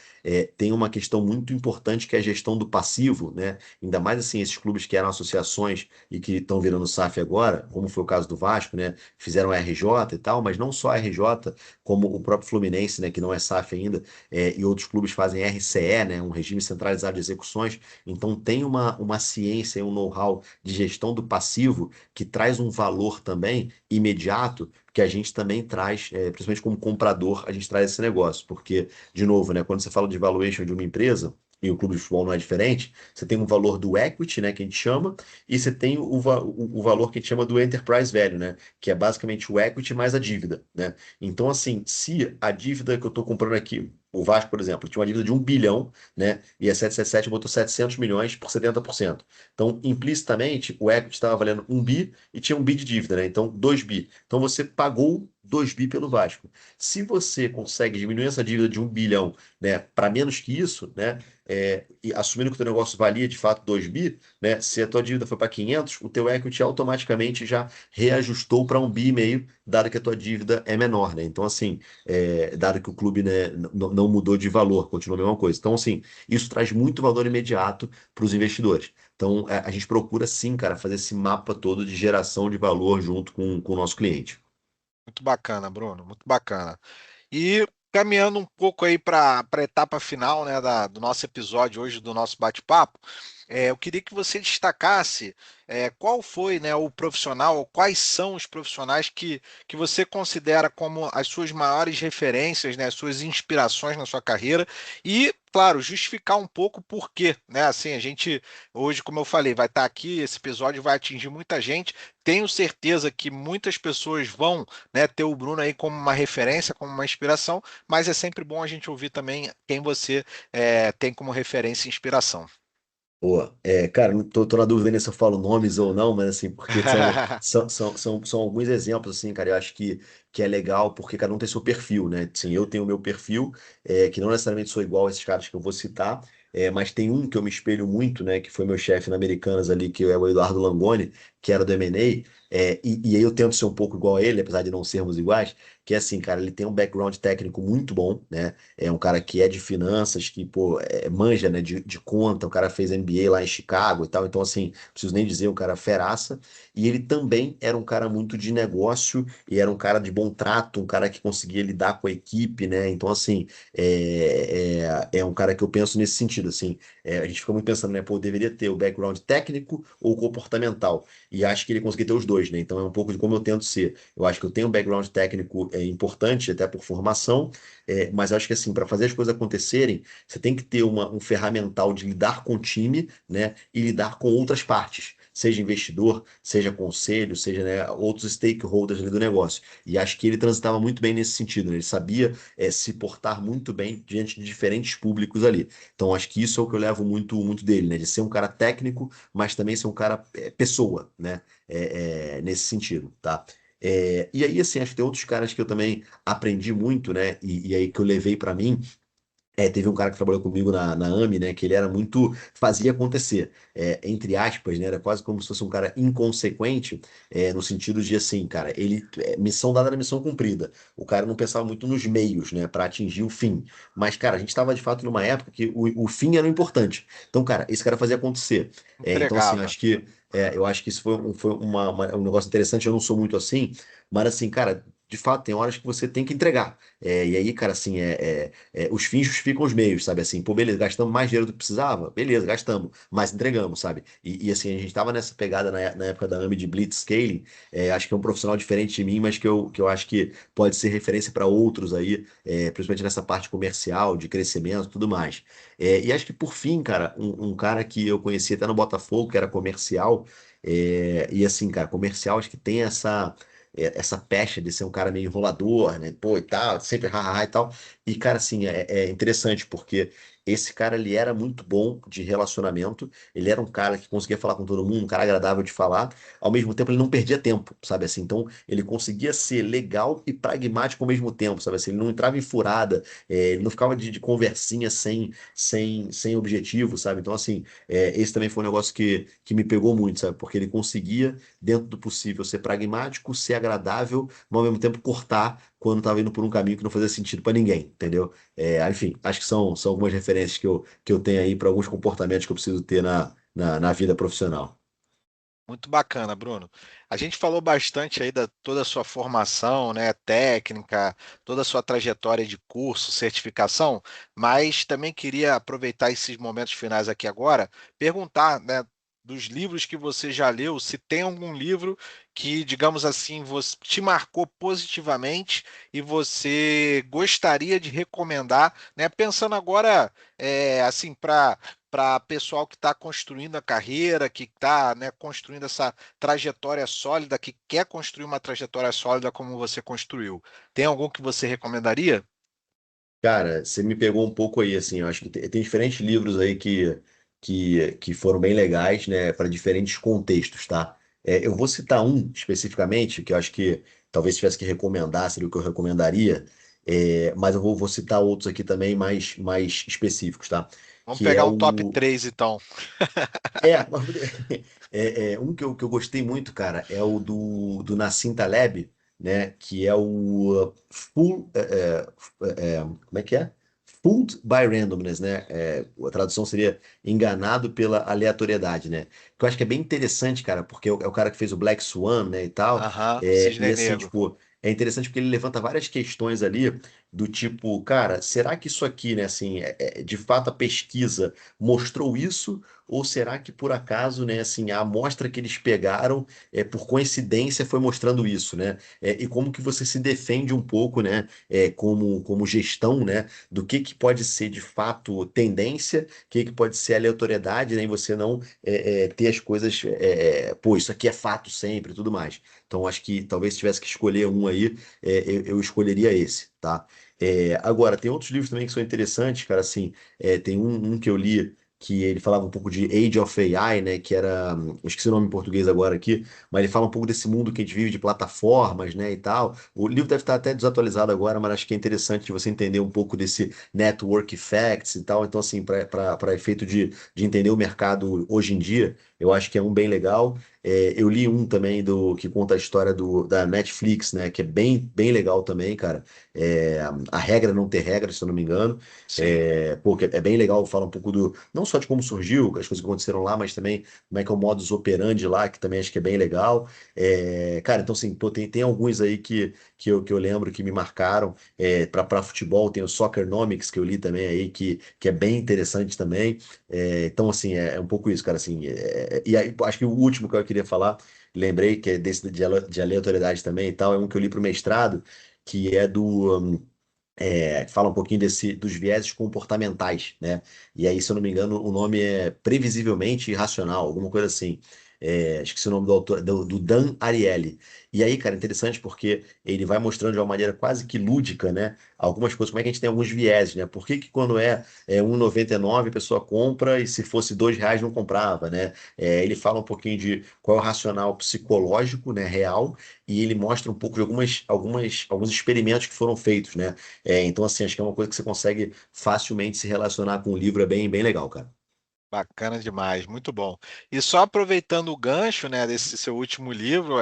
tem uma questão muito importante que é a gestão do passivo, né? Ainda mais assim, esses clubes que eram associações e que estão virando SAF agora, como foi o caso do Vasco, né? Fizeram RJ e tal, mas não só RJ, como o próprio Fluminense, né? Que não é SAF ainda, e outros clubes fazem RCE, né? Um regime centralizado de execuções. Então tem uma ciência e um know-how de gestão do passivo que traz um valor também imediato que a gente também traz, principalmente como comprador, a gente traz esse negócio, porque, de novo, né, quando você fala de valuation de uma empresa, e o clube de futebol não é diferente, você tem um valor do equity, né, que a gente chama, e você tem o valor que a gente chama do enterprise value, né, que é basicamente o equity mais a dívida, né? Então, assim, se a dívida que eu estou comprando aqui, o Vasco, por exemplo, tinha uma dívida de 1 bilhão, né, e a 777 botou 700 milhões por 70%. Então, implicitamente, o equity estava valendo 1 bi e tinha 1 bi de dívida, né? Então, 2 bi. Então, você pagou 2 bi pelo Vasco. Se você consegue diminuir essa dívida de 1 bilhão, né, para menos que isso, né, e assumindo que o teu negócio valia de fato 2 bi, né, se a tua dívida foi para 500, o teu equity automaticamente já reajustou para 1,5 bi, dado que a tua dívida é menor, né? Então, assim, dado que o clube, né, não mudou de valor, continua a mesma coisa. Então, assim, isso traz muito valor imediato para os investidores. Então, a gente procura sim, cara, fazer esse mapa todo de geração de valor junto com o nosso cliente. Muito bacana, Bruno, muito bacana. E caminhando um pouco aí para a etapa final, né, do nosso episódio hoje, do nosso bate-papo, eu queria que você destacasse qual foi, né, o profissional, ou quais são os profissionais que você considera como as suas maiores referências, né, as suas inspirações na sua carreira e, claro, justificar um pouco o porquê, né? Assim, a gente hoje, como eu falei, vai estar aqui, esse episódio vai atingir muita gente. Tenho certeza que muitas pessoas vão, né, ter o Bruno aí como uma referência, como uma inspiração, mas é sempre bom a gente ouvir também quem você tem como referência e inspiração. Pô, cara, não tô na dúvida ainda se eu falo nomes ou não, mas assim, porque são alguns exemplos, assim, cara, eu acho que é legal, porque cada um tem seu perfil, né? Assim, eu tenho o meu perfil, que não necessariamente sou igual a esses caras que eu vou citar, mas tem um que eu me espelho muito, né, que foi meu chefe na Americanas ali, que é o Eduardo Langoni, que era do M&A, e aí eu tento ser um pouco igual a ele, apesar de não sermos iguais, que é assim, cara, ele tem um background técnico muito bom, né? É um cara que é de finanças, que, pô, manja, né, de conta. O cara fez MBA lá em Chicago e tal. Então, assim, não preciso nem dizer, um cara feraça. E ele também era um cara muito de negócio e era um cara de bom trato, um cara que conseguia lidar com a equipe, né? Então, assim, é um cara que eu penso nesse sentido, assim. A gente fica muito pensando, né, pô, deveria ter o background técnico ou comportamental. E acho que ele conseguiu ter os dois, né? Então, é um pouco de como eu tento ser. Eu acho que eu tenho um background técnico importante, até por formação, mas eu acho que assim, para fazer as coisas acontecerem, você tem que ter um ferramental de lidar com o time, né, e lidar com outras partes, seja investidor, seja conselho, seja, né, outros stakeholders ali do negócio. E acho que ele transitava muito bem nesse sentido, né? Ele sabia se portar muito bem diante de diferentes públicos ali. Então acho que isso é o que eu levo muito dele, né, de ser um cara técnico, mas também ser um cara pessoa, né, nesse sentido, tá? E aí, assim, acho que tem outros caras que eu também aprendi muito, né? E aí que eu levei pra mim. Teve um cara que trabalhou comigo na AMI, né? Que ele era muito, fazia acontecer, entre aspas, né? Era quase como se fosse um cara inconsequente, no sentido de assim, cara, ele, missão dada era missão cumprida. O cara não pensava muito nos meios, né? Para atingir o fim. Mas, cara, a gente estava de fato numa época que o fim era o importante. Então, cara, esse cara fazia acontecer. Então, assim, Entregava. eu acho que isso foi um negócio interessante. Eu não sou muito assim, mas assim, cara, de fato, tem horas que você tem que entregar. E aí, cara, assim, os fins justificam os meios, sabe? Assim, pô, beleza, gastamos mais dinheiro do que precisava? Beleza, gastamos, mas entregamos, sabe? Assim, a gente tava nessa pegada na época da AMI de Blitzscaling, acho que é um profissional diferente de mim, mas que eu acho que pode ser referência para outros aí, principalmente nessa parte comercial, de crescimento e tudo mais. E acho que, por fim, cara, um cara que eu conheci até no Botafogo, que era comercial, e assim, cara, comercial acho que tem essa pecha de ser um cara meio enrolador, né? Pô, e tal, sempre hahaha e tal. E, cara, assim, é interessante porque esse cara, ele era muito bom de relacionamento, ele era um cara que conseguia falar com todo mundo, um cara agradável de falar, ao mesmo tempo ele não perdia tempo, sabe assim? Então, ele conseguia ser legal e pragmático ao mesmo tempo, sabe assim? Ele não entrava em furada, ele não ficava de conversinha sem objetivo, sabe? Então, assim, esse também foi um negócio que me pegou muito, sabe? Porque ele conseguia, dentro do possível, ser pragmático, ser agradável, mas ao mesmo tempo cortar quando estava indo por um caminho que não fazia sentido para ninguém, entendeu? Enfim, acho que são algumas referências que eu tenho aí para alguns comportamentos que eu preciso ter na vida profissional. Muito bacana, Bruno. A gente falou bastante aí da toda a sua formação, né, técnica, toda a sua trajetória de curso, certificação, mas também queria aproveitar esses momentos finais aqui agora, perguntar, né, dos livros que você já leu, se tem algum livro que, digamos assim, te marcou positivamente e você gostaria de recomendar, né, pensando agora, assim, para pessoal que está construindo a carreira, que está, né, construindo essa trajetória sólida, que quer construir uma trajetória sólida como você construiu. Tem algum que você recomendaria? Cara, você me pegou um pouco aí, assim, eu acho que tem diferentes livros aí que foram bem legais, né, para diferentes contextos, tá? Eu vou citar um especificamente, que eu acho que talvez tivesse que recomendar, seria o que eu recomendaria, mas eu vou citar outros aqui também mais específicos, tá? Vamos Que é pegar um top o. 3, então. É, um que eu gostei muito, cara, é o do Nassim Taleb, né? Que é o como é que é? Fooled by Randomness, né? A tradução seria enganado pela aleatoriedade, né? Que eu acho que é bem interessante, cara, porque é o cara que fez o Black Swan, né, e tal. Aham, E Cisne assim, Negro. tipo, é interessante porque ele levanta várias questões ali do tipo, cara, será que isso aqui, né, assim, de fato a pesquisa mostrou isso? Ou será que por acaso, né, assim, a amostra que eles pegaram, por coincidência, foi mostrando isso, né? E como que você se defende um pouco, né, como gestão, né, do que pode ser de fato tendência, o que pode ser aleatoriedade, né, e você não ter as coisas, pô, isso aqui é fato sempre e tudo mais. Então, acho que talvez se tivesse que escolher um aí, eu escolheria esse, tá? Agora, tem outros livros também que são interessantes, cara, assim, tem um que eu li que ele falava um pouco de Age of AI, né? Que era, eu esqueci o nome em português agora aqui, mas ele fala um pouco desse mundo que a gente vive de plataformas, né? E tal. O livro deve estar até desatualizado agora, mas acho que é interessante de você entender um pouco desse network effects e tal. Então, assim, para efeito de entender o mercado hoje em dia, eu acho que é um bem legal. Eu li um também do que conta a história da Netflix, né? Que é bem legal também, cara. É, a regra não ter regra, se eu não me engano. Sim. Pô, que é bem legal, fala um pouco não só de como surgiu, as coisas que aconteceram lá, mas também como é que é o modus operandi lá, que também acho que é bem legal. Cara, então assim, pô, tem alguns aí que eu lembro que me marcaram. Para futebol tem o Soccernomics, que eu li também aí, que é bem interessante também. Então, assim, é um pouco isso, cara, assim. E aí, pô, acho que o último que eu queria falar, lembrei que é desse de aleatoriedade também e tal, é um que eu li para o mestrado, que é fala um pouquinho dos vieses comportamentais, né? E aí, se eu não me engano, o nome é Previsivelmente Irracional, alguma coisa assim. Esqueci o nome do autor, do Dan Ariely. E aí, cara, interessante porque ele vai mostrando de uma maneira quase que lúdica, né? Algumas coisas, como é que a gente tem alguns vieses, né? Por que que quando é 1,99 a pessoa compra e se fosse R$ 2 não comprava, né? Ele fala um pouquinho de qual é o racional psicológico, né, real, e ele mostra um pouco de alguns experimentos que foram feitos, né? Então, assim, acho que é uma coisa que você consegue facilmente se relacionar com o livro, é bem legal, cara. Bacana demais, muito bom. E só aproveitando o gancho, né, desse seu último livro,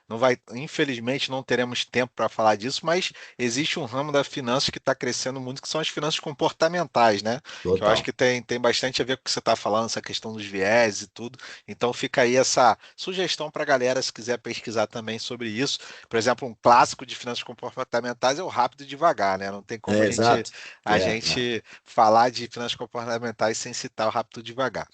não vai, infelizmente não teremos tempo para falar disso, mas existe um ramo da finanças que está crescendo muito, que são as finanças comportamentais, né? Que eu acho Total. que tem bastante a ver com o que você está falando, essa questão dos viés e tudo. Então fica aí essa sugestão para a galera, se quiser pesquisar também sobre isso. Por exemplo, um clássico de finanças comportamentais é o Rápido e Devagar, né? Não tem como Exato. a gente falar de finanças comportamentais sem citar o Rápido e Devagar.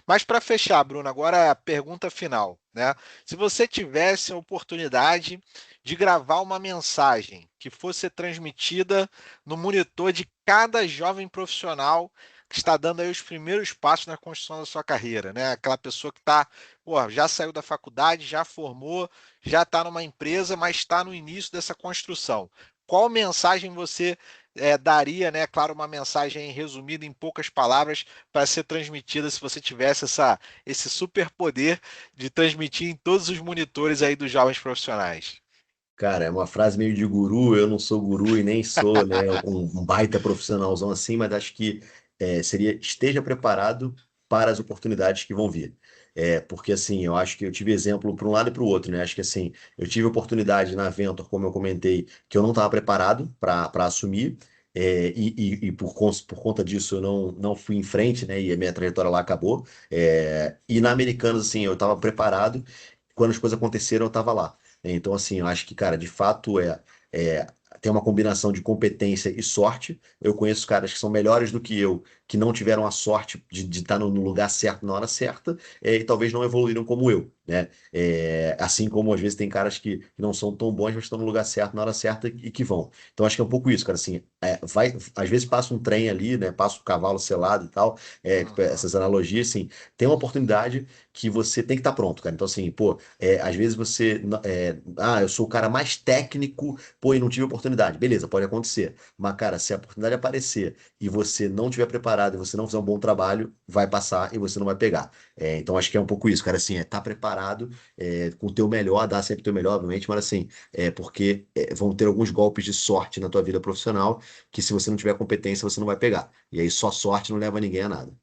Mas para fechar, Bruno, agora a pergunta final, né? Se você tivesse a oportunidade de gravar uma mensagem que fosse transmitida no monitor de cada jovem profissional que está dando aí os primeiros passos na construção da sua carreira, né? Aquela pessoa que está, pô, já saiu da faculdade, já formou, já está numa empresa, mas está no início dessa construção. Qual mensagem você daria, né, claro, uma mensagem resumida em poucas palavras para ser transmitida se você tivesse esse superpoder de transmitir em todos os monitores aí dos jovens profissionais? Cara, é uma frase meio de guru, eu não sou guru e nem sou, né, um baita profissionalzão assim, mas acho que seria esteja preparado para as oportunidades que vão vir. Porque assim, eu acho que eu tive exemplo para um lado e para o outro, né? Acho que assim, eu tive oportunidade na Ventor, como eu comentei, que eu não estava preparado para assumir, e por conta disso eu não fui em frente, né? E a minha trajetória lá acabou. E na Americanas, assim, eu estava preparado, quando as coisas aconteceram, eu estava lá. Então, assim, eu acho que, cara, de fato é, tem uma combinação de competência e sorte. Eu conheço caras que são melhores do que eu, que não tiveram a sorte de estar no lugar certo na hora certa, e talvez não evoluíram como eu, né? Assim como às vezes tem caras que não são tão bons, mas estão no lugar certo na hora certa e que vão. Então, acho que é um pouco isso, cara. Assim, às vezes passa um trem ali, né? Passa o cavalo selado e tal, Uhum. essas analogias, assim, tem uma oportunidade que você tem que estar pronto, cara. Então, assim, pô. Às vezes eu sou o cara mais técnico, pô, e não tive oportunidade. Beleza, pode acontecer. Mas, cara, se a oportunidade aparecer e você não tiver preparado, e você não fizer um bom trabalho, vai passar e você não vai pegar. Então, acho que é um pouco isso, cara, assim, tá preparado, com o teu melhor, dá sempre o teu melhor, obviamente, mas assim, porque vão ter alguns golpes de sorte na tua vida profissional que se você não tiver competência, você não vai pegar. E aí só sorte não leva ninguém a nada.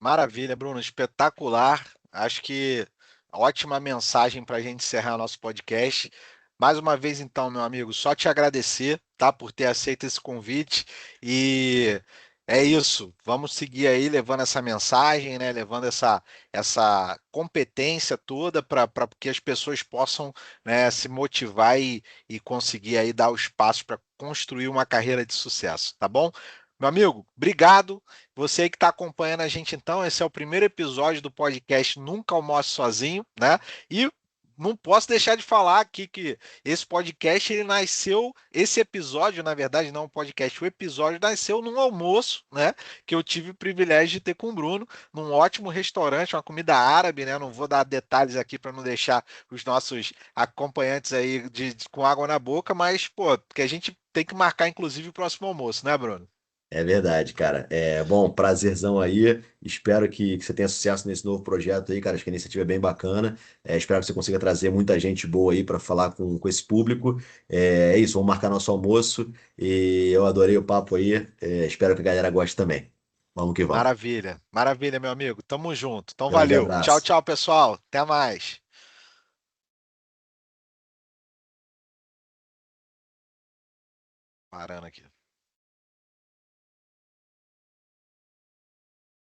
Maravilha, Bruno, espetacular. Acho que ótima mensagem para a gente encerrar nosso podcast. Mais uma vez, então, meu amigo, só te agradecer, tá, por ter aceito esse convite. E é isso. Vamos seguir aí levando essa mensagem, né, levando essa competência toda para que as pessoas possam, né, se motivar e conseguir aí dar os passos para construir uma carreira de sucesso, tá bom? Meu amigo, obrigado. Você aí que está acompanhando a gente, então, esse é o primeiro episódio do podcast Nunca Almoce Sozinho, né? E não posso deixar de falar aqui que esse podcast ele nasceu, esse episódio, na verdade, não o podcast, o episódio nasceu num almoço, né? Que eu tive o privilégio de ter com o Bruno, num ótimo restaurante, uma comida árabe, né? Não vou dar detalhes aqui para não deixar os nossos acompanhantes aí com água na boca, mas, pô, que a gente tem que marcar, inclusive, o próximo almoço, né, Bruno? É verdade, cara. Bom, prazerzão aí. Espero que você tenha sucesso nesse novo projeto aí, cara. Acho que a iniciativa é bem bacana. Espero que você consiga trazer muita gente boa aí para falar com esse público. É isso, vamos marcar nosso almoço. E eu adorei o papo aí. Espero que a galera goste também. Vamos que vamos. Maravilha, maravilha, meu amigo. Tamo junto. Então Grande valeu. Tchau, abraço. tchau, pessoal. Até mais. Parando aqui.